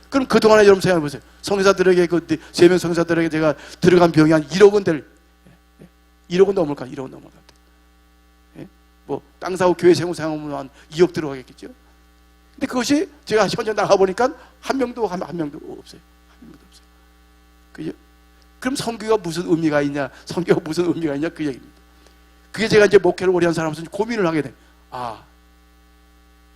그럼 그동안에 여러분 생각해 보세요. 성교사들에게, 그 3명 성교사들에게 제가 들어간 비용이 한 1억 원 1억 원 넘을 것 같아요. 1억 원 넘을 것 같아요. 뭐, 땅 사고 교회 세우고 생각하면 한 2억 들어가겠죠. 근데 그것이 제가 현재 나가보니까 한 명도 없어요. 한 명도 없어요. 그죠? 그럼 선교가 무슨 의미가 있냐? 선교가 무슨 의미가 있냐? 그 얘기입니다. 그게 제가 이제 목회를 오래 한 사람으로서 고민을 하게 돼.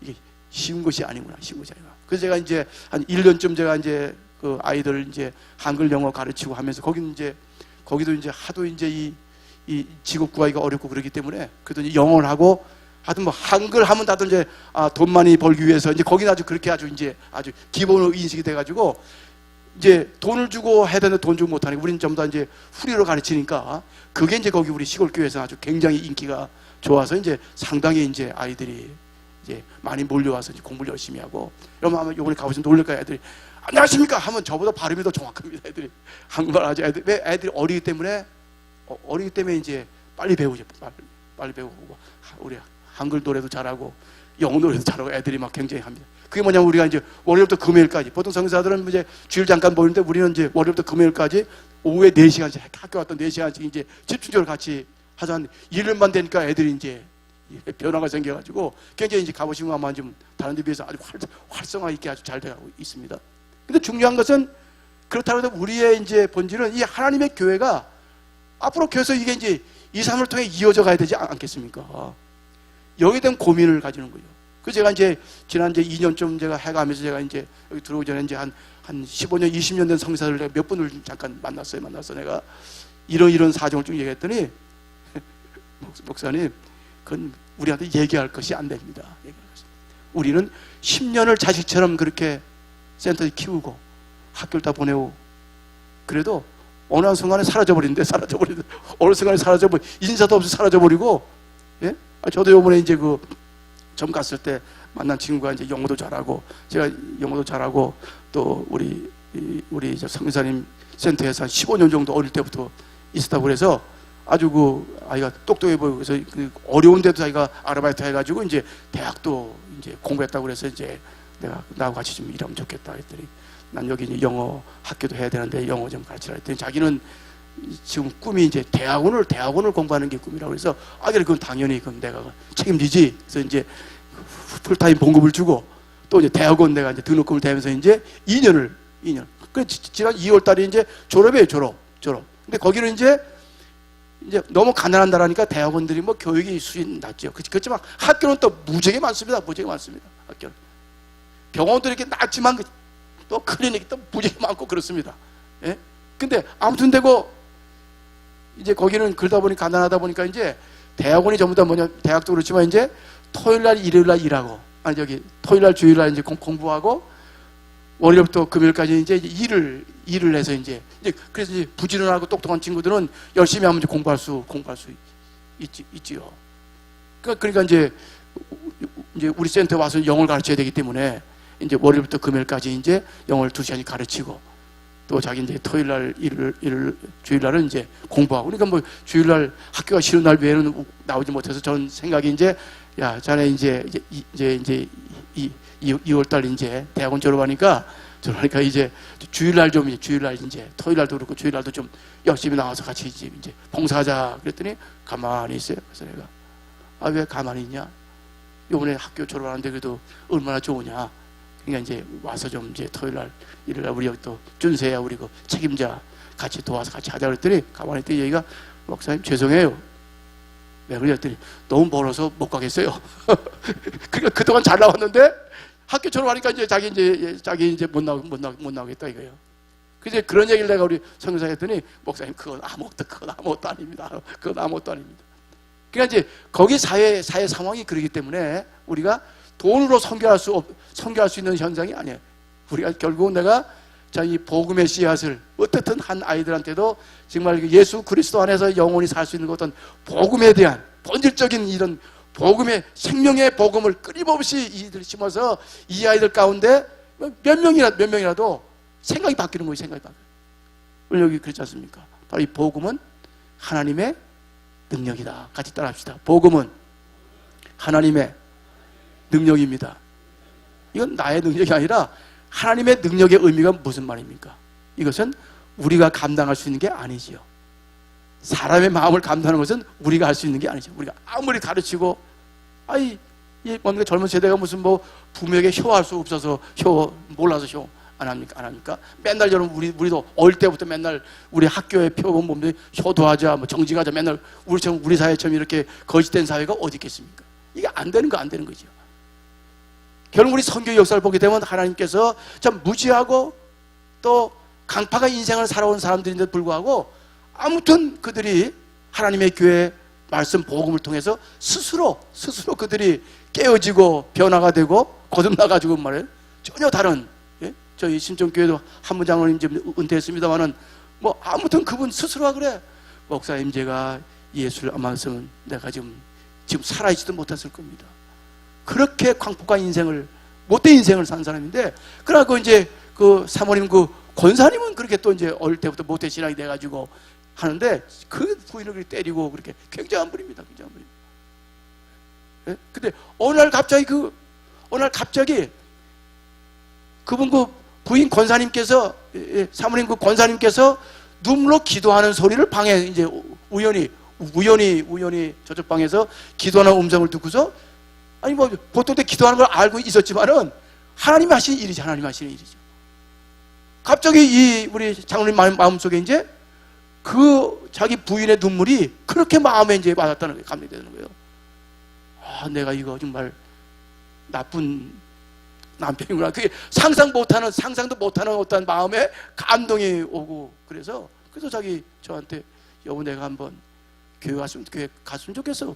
이게 쉬운 것이 아니구나. 쉬운 것이 아니구나. 그래서 제가 이제 한 1년쯤 제가 이제 그 아이들 이제 한글 영어 가르치고 하면서 거기도 이제 하도 이제 이 직업 구하기가 어렵고 그러기 때문에 그래도 이제 영어를 하고 하여튼 뭐 한글 하면 다들 이제 돈 많이 벌기 위해서 이제 거기는 아주 그렇게 아주 기본 인식이 돼가지고 이제 돈을 주고 해야 되는데 돈 주고 못하니까 우리는 전부 다 이제 후리로 가르치니까 그게 이제 거기 우리 시골 교회에서 아주 굉장히 인기가 좋아서 이제 상당히 이제 아이들이 이제 많이 몰려와서 이제 공부를 열심히 하고, 여러분 아마 요번에 가보시면 놀랄 거예요. 애들이 안녕하십니까 하면 저보다 발음이 더 정확합니다. 애들이 한국말 하죠. 왜 애들이 어리기 때문에 이제 빨리 배우죠. 빨리 배우고 우리 한글 노래도 잘하고 영어 노래도 잘하고 애들이 막 굉장히 합니다. 그게 뭐냐면 우리가 이제 월요일부터 금요일까지, 보통 성교사들은 이제 주일 잠깐 모이는데 우리는 이제 월요일부터 금요일까지 오후에 4시간씩 학교 왔던 4시간씩 이제 집중적으로 같이 하자. 한 1년만 되니까 애들이 이제 변화가 생겨가지고 굉장히 이제 가보시면 아마 좀 다른 데 비해서 아주 활성화 있게 아주 잘 되고 있습니다. 근데 중요한 것은 그렇다고 해도 우리의 이제 본질은 이 하나님의 교회가 앞으로 계속 이게 이제 2, 3을 통해 이어져 가야 되지 않겠습니까? 여기에 대한 고민을 가지는 거예요. 그래서 제가 이제 지난 이제 2년쯤 제가 해가면서 제가 이제 여기 들어오기 전에 이제 한 15년, 20년 된 성사를 내가 몇 분을 잠깐 만났어. 내가 이런 사정을 쭉 얘기했더니 목사님, 그건 우리한테 얘기할 것이 안 됩니다. 우리는 10년을 자식처럼 그렇게 센터에 키우고 학교를 다 보내고 그래도 어느 한 순간에 사라져버리는데 어느 순간에 사라져버리고 인사도 없이 사라져버리고. 예? 저도 요번에 이제 점 갔을 때 만난 친구가 이제 영어도 잘하고, 제가 영어도 잘하고, 또 우리 성교사님 센터에서 한 15년 정도 어릴 때부터 있었다고 그래서 아주 그 아이가 똑똑해 보이고, 그래서 어려운데도 자기가 아르바이트 해가지고 이제 대학도 이제 공부했다고 그래서 이제 내가 나하고 같이 좀 일하면 좋겠다 했더니, 난 여기 이제 영어 학교도 해야 되는데 영어 좀 가르치라 했더니 자기는 지금 꿈이 이제 대학원을 공부하는 게 꿈이라고 그래서 그래 그건 당연히 그럼 내가 책임지지. 그래서 이제 풀타임 봉급을 주고 또 이제 대학원 내가 이제 등록금을 대면서 이제 2년. 그 지난 2월 달에 이제 졸업이에요. 졸업. 근데 거기는 이제 너무 가난한 나라니까 대학원들이 뭐 교육이 수준 낮죠. 그렇지만 학교는 또 무지하게 많습니다. 학교는 병원들이 이렇게 낮지만 또 클리닉이 또 무지하게 많고 그렇습니다. 예? 근데 아무튼 되고 이제 거기는 그러다 보니 가난하다 보니까 이제 대학원이 전부 다 대학도 그렇지만 이제 토요일날 일요일날 일하고, 토요일날 주일날 이제 공부하고 월요일부터 금요일까지 이제 일을 해서 이제 그래서 이제 부지런하고 똑똑한 친구들은 열심히 하면 이제 공부할 수 있지요. 그러니까 이제 우리 센터 와서 영어를 가르쳐야 되기 때문에 이제 월요일부터 금요일까지 이제 영어를 2시간씩 가르치고, 또 자기 이제 토요일날 주일날은 이제 공부하고. 그러니까 뭐 주일날 학교가 쉬는 날 외에는 나오지 못해서 저는 생각이 이제 자네 이제 2월달 이제 대학원 졸업하니까 이제 주일날 이제 토요일날도 그렇고 주일날도 좀 열심히 나와서 같이 이제 봉사하자 그랬더니 가만히 있어요. 그래서 내가 왜 가만히 있냐? 이번에 학교 졸업하는데 그래도 얼마나 좋으냐? 그러니까 이제 와서 좀 이제 토요일날 일요일날 우리 여기 또 준세야 우리 그 책임자 같이 도와서 같이 하자 그랬더니 가만히 있더니 얘기가, 목사님 죄송해요. 왜 그랬더니 너무 멀어서 못 가겠어요. 그러니까 그동안 잘 나왔는데 학교 졸업하니까 이제 자기 이제 못 나오겠다 이거예요. 그래서 그런 얘기를 내가 우리 선교사에 했더니, 목사님 그건 아무것도 아닙니다. 그건 아무것도 아닙니다. 그러니까 이제 거기 사회 상황이 그러기 때문에 우리가 돈으로 선교할 수 있는 현상이 아니에요. 우리가 결국은 내가 이 복음의 씨앗을 어떻든 한 아이들한테도 정말 예수 그리스도 안에서 영원히 살 수 있는 어떤 복음에 대한 본질적인 이런 복음의 생명의 복음을 끊임없이 이들 심어서 이 아이들 가운데 몇 명이라도 생각이 바뀌는 거예요. 생각이 바뀌어요. 오늘 여기 그렇지 않습니까? 바로 이 복음은 하나님의 능력이다. 같이 따라합시다. 복음은 하나님의 능력입니다. 이건 나의 능력이 아니라 하나님의 능력의 의미가 무슨 말입니까? 이것은 우리가 감당할 수 있는 게 아니지요. 사람의 마음을 감당하는 것은 우리가 할 수 있는 게 아니죠. 우리가 아무리 가르치고, 이 뭡니까? 젊은 세대가 무슨 뭐 부모에게 효할 수 없어서 몰라서 효 안 합니까? 맨날 여러분 우리도 어릴 때부터 맨날 우리 학교에 표본 보면 효도하자, 뭐 정직하자, 맨날 우리 사회처럼 이렇게 거짓된 사회가 어디 있겠습니까? 이게 안 되는 거죠. 결국 우리 선교 역사를 보게 되면 하나님께서 참 무지하고 또 강팍한 인생을 살아온 사람들인데도 불구하고 아무튼 그들이 하나님의 교회 말씀 복음을 통해서 스스로 그들이 깨어지고 변화가 되고 거듭나가지고 말이에요. 전혀 다른, 저희 신정교회도 한문 장로님 이제 은퇴했습니다만은 뭐 아무튼 그분 스스로가 그래. 목사님 제가 예수를 안 말씀은 내가 지금 살아있지도 못했을 겁니다. 그렇게 광폭한 인생을, 못된 인생을 산 사람인데, 그러고 이제 그 사모님 그 권사님은 그렇게 또 이제 어릴 때부터 못된 신앙이 돼가지고 하는데 그 부인을 그렇게 때리고 그렇게 굉장한 분입니다. 굉장한 분입니다. 예? 근데 어느 날 갑자기 그분 그 부인 권사님께서, 사모님 그 권사님께서 눈물로 기도하는 소리를 방에 이제 우연히 저쪽 방에서 기도하는 음성을 듣고서, 아니 뭐 보통 때 기도하는 걸 알고 있었지만은 하나님이 하시는 일이죠. 갑자기 우리 장로님 마음속에 이제 그 자기 부인의 눈물이 그렇게 마음에 이제 와닿다는 거예요. 감동되는 거예요. 내가 이거 정말 나쁜 남편이구나. 그게 상상도 못하는 어떤 마음에 감동이 오고, 그래서 자기 저한테 여보 내가 한번 교회 갔으면 좋겠어.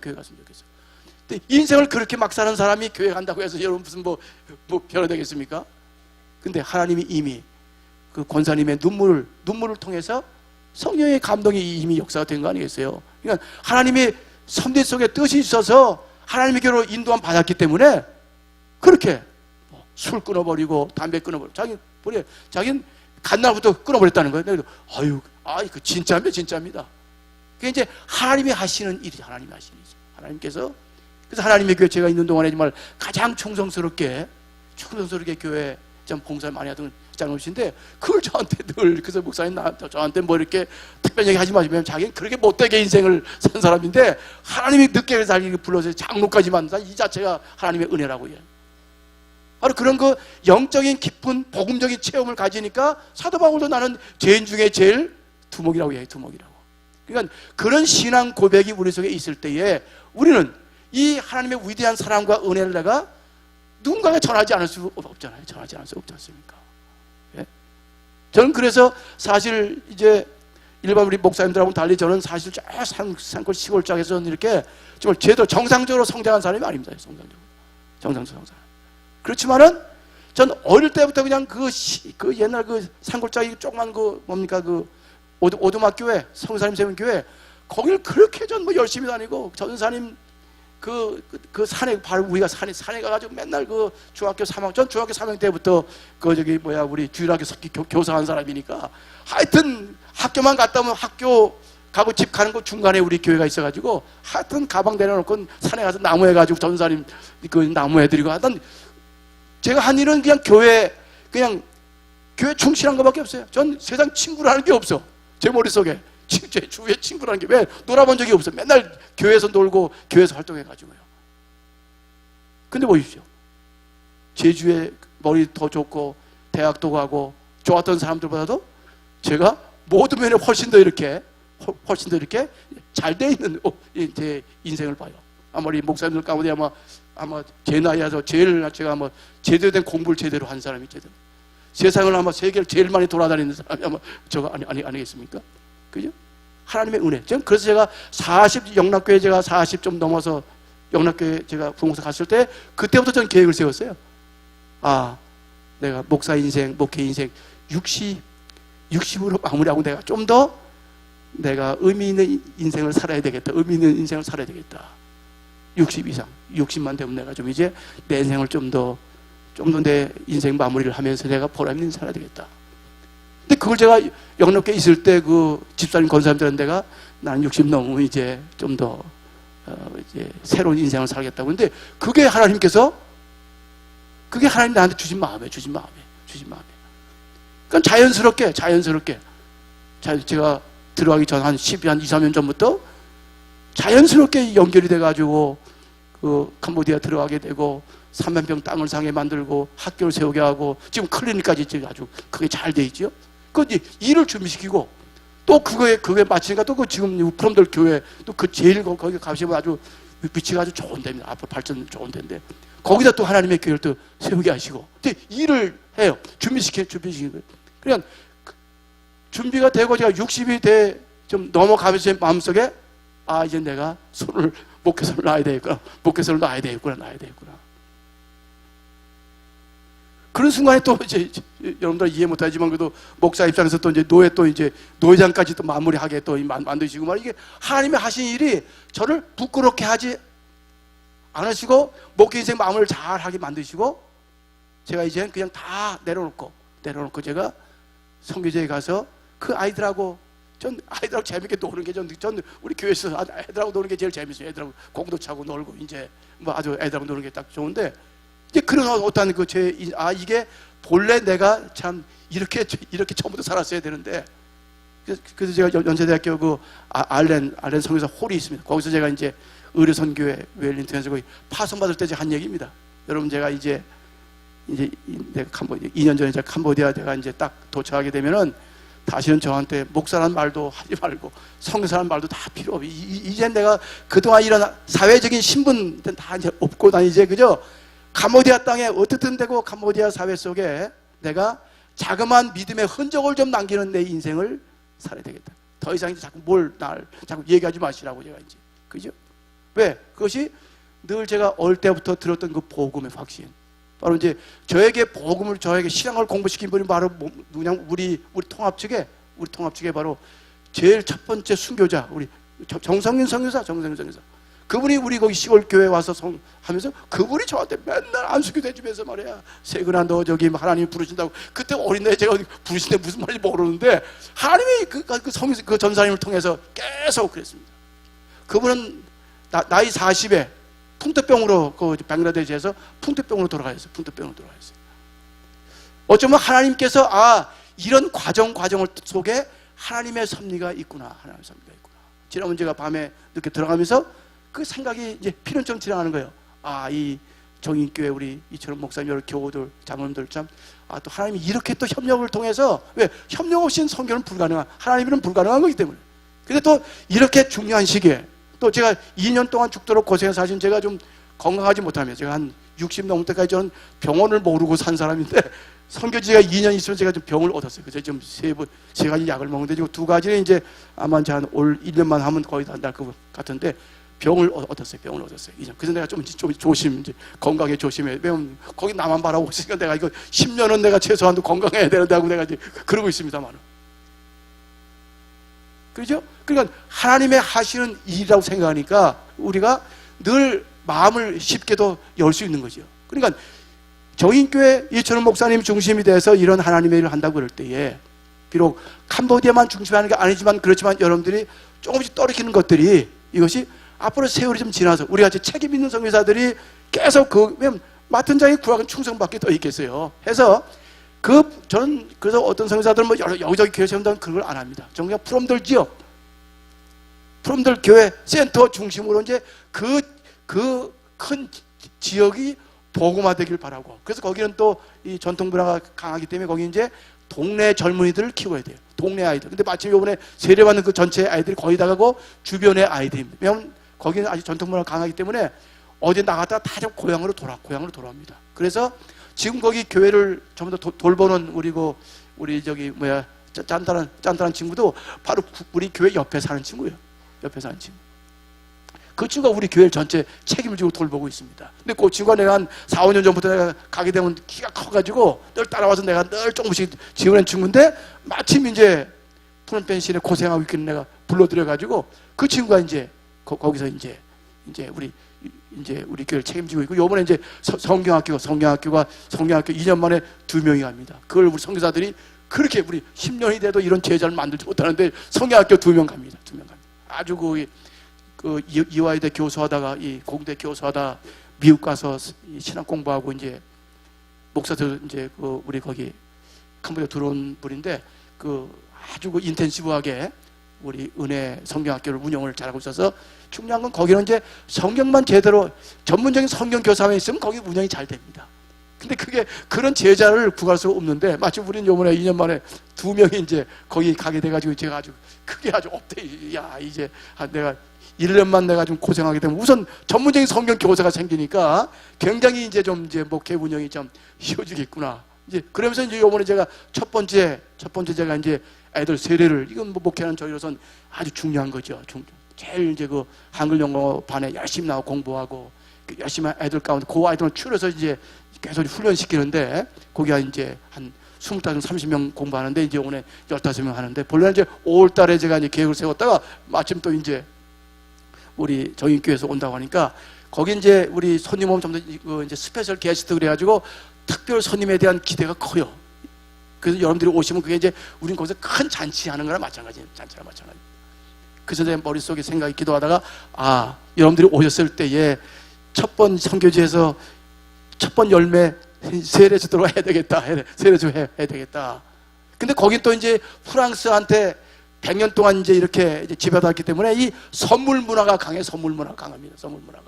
근데 인생을 그렇게 막 사는 사람이 교회 간다고 해서 여러분 무슨 뭐 변화되겠습니까? 근데 하나님이 이미 그 권사님의 눈물을 통해서 성령의 감동이 이미 역사가 된 거 아니겠어요? 그러니까 하나님의 선대 속에 뜻이 있어서 하나님의 교회로 인도함 받았기 때문에 그렇게 술 끊어버리고 담배 끊어버리고 자기는 갓날부터 끊어버렸다는 거예요. 그래서 그 진짜입니다. 그게 이제 하나님이 하시는 일이죠. 하나님께서 그래서 하나님의 교회 제가 있는 동안에 정말 가장 충성스럽게 교회 좀 봉사 많이 하던 장로신데 그걸 저한테 늘, 그래서 목사님 저한테 뭐 이렇게 특별히 얘기하지 마시면 자기는 그렇게 못되게 인생을 산 사람인데 하나님이 늦게 살기 불러서 장로까지만 이 자체가 하나님의 은혜라고 해요. 바로 그런 그 영적인 깊은 복음적인 체험을 가지니까 사도 바울도 나는 죄인 중에 제일 두목이라고 해요. 두목이라고. 그러니까 그런 신앙 고백이 우리 속에 있을 때에 우리는 이 하나님의 위대한 사랑과 은혜를 내가 누군가가 전하지 않을 수 없잖아요. 전하지 없지 않습니까? 예? 저는 그래서 사실 이제 일반 우리 목사님들하고 달리 저는 사실 저 산골 시골 쪽에서 이렇게 정말 제대로 정상적으로 성장한 사람이 아닙니다. 정상적으로. 그렇지만은 전 어릴 때부터 그냥 그 옛날 그 산골짜기 조그만 그 뭡니까 그 오두막교회 성사님 세운교회 거길 그렇게 전 뭐 열심히 다니고 전사님 그 산에 바로 우리가 산에 가가지고 맨날 그 중학교 3학년 때부터 우리 주일학교 교사한 사람이니까 하여튼 학교만 갔다 오면 학교 가고 집 가는 거 중간에 우리 교회가 있어가지고 하여튼 가방 내려놓고 산에 가서 나무 해가지고 전사님 그 나무 해드리고 하여튼 제가 한 일은 그냥 교회 충실한 것밖에 없어요. 전 세상 친구라는 게 없어. 제 머릿속에 제 주위에 친구라는 게 왜 놀아본 적이 없어. 맨날 교회에서 놀고 교회에서 활동해가지고요. 근데 보십시오. 제주에 머리 더 좋고 대학도 가고 좋았던 사람들보다도 제가 모든 면에 훨씬 더 이렇게 잘 돼 있는 제 인생을 봐요. 아마 우리 목사님들 가운데 아마 제 나이에서 제일 제가 제대로 된 공부를 제대로 한 사람이 제대로 세상을 아마 세계를 제일 많이 돌아다니는 사람이 아마 저가 아니겠습니까? 그죠? 하나님의 은혜. 그래서 제가 40 좀 넘어서 영락교회 제가 부흥사 갔을 때 그때부터 전 계획을 세웠어요. 내가 목사 인생, 목회 인생 60으로 마무리하고 내가 좀 더 내가 의미 있는 인생을 살아야 되겠다. 의미 있는 인생을 살아야 되겠다. 60 이상, 60만 되면 내가 좀 이제 내 인생을 좀 더 내 인생 마무리를 하면서 내가 보람 있는 인생을 살아야 되겠다. 근데 그걸 제가 영롭게 있을 때 그 집사님 권사님들은 내가 나는 60 넘으면 이제 좀 더 이제 새로운 인생을 살겠다고. 근데 그게 하나님 나한테 주신 마음에. 그러니까 자연스럽게 제가 들어가기 전 한 2, 3년 전부터 자연스럽게 연결이 돼가지고 그 캄보디아 들어가게 되고 3만평 땅을 상에 만들고 학교를 세우게 하고 지금 클리닉까지 아주 그게 잘 돼 있죠. 그 일을 준비시키고 또 그거에 마치니까 또 그 지금 프롬들 교회 또 그 제일 거기 가시면 아주 위치가 아주 좋은 데입니다. 앞으로 발전 좋은 데인데 거기다 또 하나님의 교회를 또 세우게 하시고 근데 일을 해요. 준비시키는 거예요. 그냥 준비가 되고 제가 60이 돼 좀 넘어가면서 제 마음속에 아 이제 내가 목회서를 놔야 되겠구나. 그런 순간에 또 이제 여러분들 이해 못하지만 그래도 목사 입장에서 또 이제 노회장까지 또 마무리하게 또 만드시고 말 이게 하나님의 하신 일이 저를 부끄럽게 하지 않으시고 목회 인생 마무리를 잘 하게 만드시고 제가 이제 그냥 다 내려놓고 제가 선교제에 가서 그 아이들하고 재밌게 노는 게 전 우리 교회에서 애들하고 노는 게 제일 재밌어요. 애들하고 공도 차고 놀고 이제 뭐 아주 애들하고 노는 게 딱 좋은데 이제 그런 어떤 이게 본래 내가 참 이렇게 처음부터 살았어야 되는데 그래서 제가 연세대학교 그 알렌 선교사 홀이 있습니다. 거기서 제가 이제 의료선교회 웰링턴에서 거기 파송받을 때 한 얘기입니다. 여러분 제가 이제 내가 2년 전에 캄보디아 내가 이제 딱 도착하게 되면은 다시는 저한테 목사라는 말도 하지 말고 성교사라는 말도 다 필요 없이 이제 내가 그동안 이런 사회적인 신분 다 이제 없고 난 이제 그저 캄보디아 땅에 어떻든 되고 캄보디아 사회 속에 내가 자그마한 믿음의 흔적을 좀 남기는 내 인생을 살아야 되겠다. 더 이상 이제 자꾸 얘기하지 마시라고 제가 이제 그죠? 왜? 그것이 늘 제가 어릴 때부터 들었던 그 복음의 확신. 바로 이제 저에게 신앙을 공부시킨 분이 바로 누구냐 우리 통합 측에 바로 제일 첫 번째 순교자 우리 정성윤 선교사. 그분이 우리 거기 시골 교회 와서 하면서 그분이 저한테 맨날 안수교대 주면서 말이야 세근아 너 저기 하나님이 부르신다고. 그때 어린 나이에 제가 부르신데 무슨 말인지 모르는데 하나님이 그 전사님을 통해서 계속 그랬습니다. 그분은 나이 40에 풍토병으로 그 방글라데시에서 풍토병으로 돌아가셨어요. 어쩌면 하나님께서 이런 과정 속에 하나님의 섭리가 있구나. 지난번 제가 밤에 늦게 들어가면서 그 생각이 이제 피눈처럼 지나가는 거예요. 이 정인교회 우리 이철원 목사님 여러 교우들 장로님들 참 또 하나님이 이렇게 또 협력을 통해서 왜 협력 없이는 선교는 하나님은 불가능한 거기 때문에. 근데 또 이렇게 중요한 시기에 또 제가 2년 동안 죽도록 고생해서 사실 제가 좀 건강하지 못하면 제가 한 60 넘을 때까지 저는 병원을 모르고 산 사람인데 선교지가 2년 있으면 제가 좀 병을 얻었어요. 그래서 좀 세 가지 약을 먹는데 지금 2가지는 이제 아마 이제 올 1년만 하면 거의 다 날 것 같은데 병을 얻었어요. 2년. 그래서 내가 좀 이제 건강에 조심해. 왜냐면 거기 나만 바라보고 있으니까 내가 이거 10년은 내가 최소한도 건강해야 되는데 하고 내가 이제 그러고 있습니다만. 그렇죠? 그러니까 하나님의 하시는 일이라고 생각하니까 우리가 늘 마음을 쉽게도 열 수 있는 거죠. 그러니까 정인교회 이철원 목사님 중심이 돼서 이런 하나님의 일을 한다고 그럴 때에 비록 캄보디아만 중심하는 게 아니지만 그렇지만 여러분들이 조금씩 떨어지는 것들이 이것이 앞으로 세월이 좀 지나서 우리같이 책임 있는 선교사들이 계속 맡은 자의 구약은 충성밖에 더 있겠어요. 해서 저는 그래서 어떤 선교사들은 여기저기 교회 세운다는 그걸 안 합니다. 정말 프롬들 지역, 프롬들 교회 센터 중심으로 이제 그 큰 지역이 복음화되길 바라고. 그래서 거기는 또 이 전통 문화가 강하기 때문에 거기 이제 동네 젊은이들을 키워야 돼요. 동네 아이들. 근데 마침 이번에 세례받는 그 전체 아이들이 거의 다 가고 주변의 아이들입니다. 왜냐하면 거기는 아직 전통 문화가 강하기 때문에 어디 나갔다가 다 고향으로 돌아옵니다. 그래서 지금 거기 교회를 전부 다 돌보는 우리 저기 짠단한 친구도 바로 우리 교회 옆에 사는 친구예요. 그 친구가 우리 교회 전체 책임을 지고 돌보고 있습니다. 근데 그 친구가 내가 한 4, 5년 전부터 내가 가게 되면 키가 커가지고 늘 따라와서 내가 늘 조금씩 지원한 친구인데 마침 이제 프롬펜신에 고생하고 있기는 내가 불러들여가지고 그 친구가 이제 거기서 이제 우리 교회를 책임지고 있고, 요번에 이제 성경학교 2년 만에 2명이 갑니다. 그걸 우리 선교사들이 그렇게 우리 10년이 돼도 이런 제자를 만들지 못하는데 성경학교 2명 갑니다. 2명 갑니다. 아주 그 이화여대 교수하다가 이 공대 교수하다 미국 가서 신학 공부하고 이제 목사들 이제 우리 거기 캄보디아 들어온 분인데 아주 인텐시브하게 우리 은혜 성경학교를 운영을 잘하고 있어서, 중요한 건 거기는 이제 성경만 제대로 전문적인 성경 교사만 있으면 거기 운영이 잘 됩니다. 근데 그런 제자를 구할 수가 없는데, 마치 우리는 요번에 2년 만에 2명이 이제 거기 가게 돼가지고 제가 아주 그게 아주 업돼. 야, 이제 내가 1년만 내가 좀 고생하게 되면 우선 전문적인 성경 교사가 생기니까 굉장히 이제 목회 운영이 좀 쉬워지겠구나. 이제 그러면서 이제 요번에 제가 첫 번째 제가 이제 애들 세례를, 이건 목회하는 저희로선 아주 중요한 거죠. 제일 이제 한글 영어 반에 열심히 나와 공부하고 열심히 애들 가운데 아이들을 추려서 이제 계속 훈련시키는데, 거기가 이제 한 25, 30명 공부하는데 이제 오늘 15명 하는데, 본래는 이제 5월 달에 제가 이제 계획을 세웠다가 마침 또 이제 우리 정인교회에서 온다고 하니까 거기 이제 우리 손님 오면 좀 더 이제 스페셜 게스트 그래가지고 특별 손님에 대한 기대가 커요. 그래서 여러분들이 오시면 그게 이제 우린 거기서 큰 잔치하는 거랑 마찬가지예요. 잔치랑 마찬가지. 그래서 제 머릿속에 생각이 기도하다가, 여러분들이 오셨을 때에 첫 번 선교지에서 첫 번 열매 세례 주도록 해야 되겠다. 세례 주 해야 되겠다. 근데 거긴 또 이제 프랑스한테 100년 동안 이제 이렇게 이제 지배받았기 때문에 이 선물 문화가 선물 문화가 강합니다. 선물 문화가.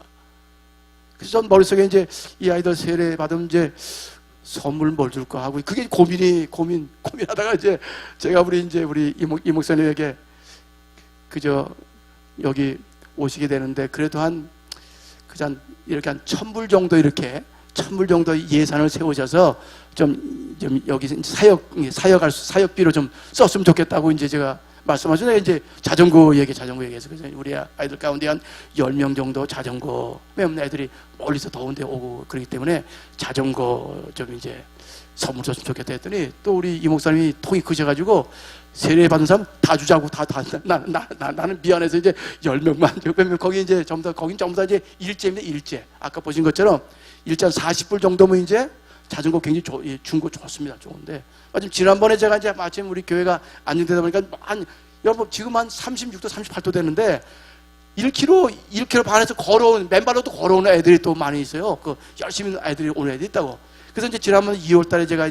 그래서 전 머릿속에 이제 이 아이들 세례 받으면 이제 선물 뭘 줄까 하고, 그게 고민하다가 이제 제가 우리 이 목사님에게 여기 오시게 되는데, 그래도 이렇게 한 1,000불 정도 이렇게 1,000불 정도 예산을 세우셔서 좀 여기 사역비로 좀 썼으면 좋겠다고 이제 제가 말씀하시고, 이제 자전거 얘기해서, 그래서 우리 아이들 가운데 한 10명 정도 자전거, 왜냐면 애들이 멀리서 더운데 오고 그렇기 때문에 자전거 좀 이제 선물 줬으면 좋겠다 했더니, 또 우리 이 목사님이 통이 크셔가지고 세례 받은 사람 다 주자고 나는 미안해서 이제 10명만. 거기 이제 거긴 전부 다 이제 일제입니다. 일제. 아까 보신 것처럼 일제 한 40불 정도면 이제 자전거 굉장히 준 거 좋습니다. 좋은데 마침 지난번에 제가 이제 마침 우리 교회가 안정되다 보니까 여러분 지금 한 36도 38도 되는데 1km 반에서 맨발로도 걸어오는 애들이 또 많이 있어요. 열심히 애들이 오는 애들이 있다고. 그래서 이제 지난번 2월 달에 제가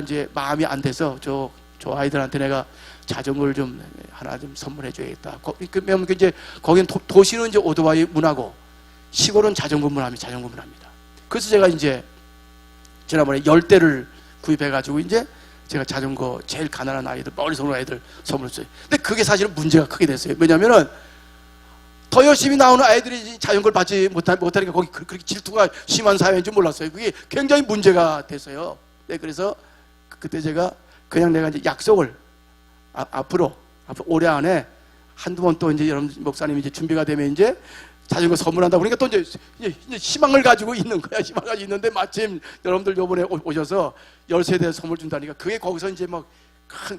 이제 마음이 안 돼서 저 아이들한테 내가 자전거를 좀 하나 좀 선물해 줘야겠다. 왜냐면 이제 거긴 도시는 이제 오토바이 문화고 시골은 자전거 문화입니다. 그래서 제가 이제 지난번에 10대를 구입해가지고 이제 제가 자전거 제일 가난한 아이들, 멀리서 오는 아이들 선물을 줬어요. 근데 그게 사실은 문제가 크게 됐어요. 왜냐면은 더 열심히 나오는 아이들이 자전거를 받지 못하니까 거기 그렇게 질투가 심한 사회인 줄 몰랐어요. 그게 굉장히 문제가 됐어요. 네, 그래서 그때 제가 그냥 내가 이제 약속을 앞으로 올해 안에 한두 번 또 이제 여러분 목사님이 이제 준비가 되면 이제 자전거 선물한다 보니까 또 이제 희망을 가지고 있는 거야. 희망을 가지고 있는데 마침 여러분들 요번에 오셔서 10세대 선물 준다니까 그게 거기서 이제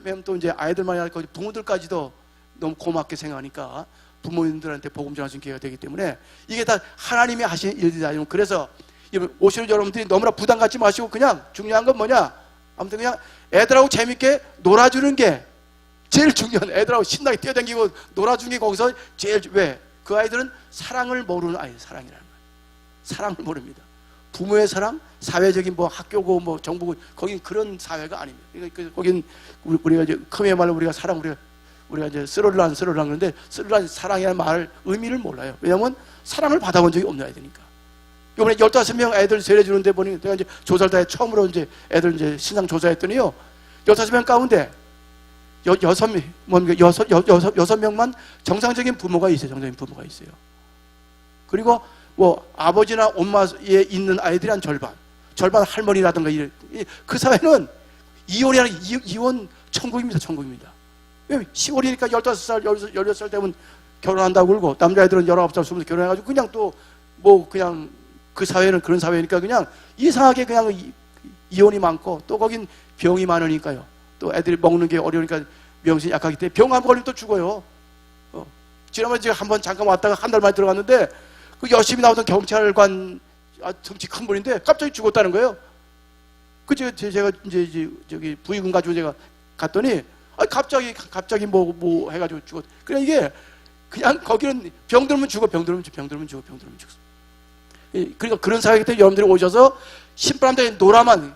매면 또 이제 아이들만이 아니라 부모들까지도 너무 고맙게 생각하니까 부모님들한테 복음 전할 수 있는 기회가 되기 때문에 이게 다 하나님이 하신 일이다. 그래서 오시는 여러분들이 너무나 부담 갖지 마시고 그냥 중요한 건 뭐냐? 아무튼 그냥 애들하고 재밌게 놀아주는 게 제일 중요한, 애들하고 신나게 뛰어다니고 놀아주는 게 거기서 제일, 왜? 그 아이들은 사랑을 모르는 아이들, 사랑이라는 거예요. 사랑을 모릅니다. 부모의 사랑, 사회적인 학교고 정부고, 거긴 그런 사회가 아닙니다. 그러니까 거긴 우리가 이제 크게 말로 우리가 이제 쓰러란 그러는데 쓰러란 사랑이라는 말 의미를 몰라요. 왜냐면 사랑을 받아본 적이 없는 아이들이니까. 이번에 15명 애들 세례 주는데 보니 내가 이제 조사를 다 처음으로 이제 애들 이제 신앙 조사했더니요. 15명 가운데 6명만 정상적인 부모가 있어요. 그리고 아버지나 엄마에 있는 아이들이 한 절반 할머니라든가 그 사회는 이혼 천국입니다. 왜? 10월이니까 15살, 16살 되면 결혼한다고 그러고 남자애들은 19살, 20살 결혼해가지고 그냥 또 그냥 그 사회는 그런 사회니까 그냥 이상하게 그냥 이혼이 많고 또 거긴 병이 많으니까요. 또 애들이 먹는 게 어려우니까 명신이 약하기 때문에 병 한 번 걸리면 또 죽어요. 지난번에 제가 한번 잠깐 왔다가 한 달 만에 들어갔는데 그 열심히 나오던 경찰관 덩치 큰 분인데 갑자기 죽었다는 거예요. 그 제가 이제 저기 부의군 가지고 제가 갔더니 갑자기 뭐 해가지고 죽었. 그냥 이게 그냥 거기는 병 들면 죽어. 그러니까 그런 상황이기 때문에 여러분들이 오셔서 신바람대에 노라만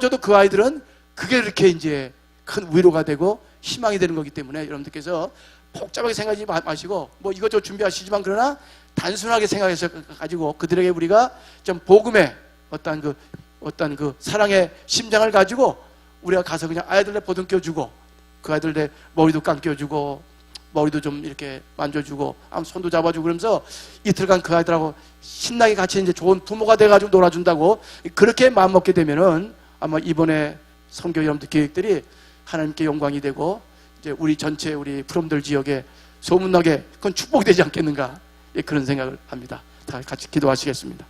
줘도 그 아이들은 그게 이렇게 이제 큰 위로가 되고 희망이 되는 거기 때문에 여러분들께서 복잡하게 생각하지 마시고 뭐 이것저것 준비하시지만 그러나 단순하게 생각해서 가지고 그들에게 우리가 좀 복음의 어떤 그 사랑의 심장을 가지고 우리가 가서 그냥 아이들에 보듬겨주고 그 아이들에 머리도 감겨주고 머리도 좀 이렇게 만져주고 손도 잡아주고 그러면서 이틀간 그 아이들하고 신나게 같이 이제 좋은 부모가 돼가지고 놀아준다고 그렇게 마음먹게 되면은 아마 이번에 선교 여러분들 계획들이 하나님께 영광이 되고 이제 우리 전체 우리 프롬들 지역에 소문나게 그건 축복이 되지 않겠는가 그런 생각을 합니다. 다 같이 기도하시겠습니다.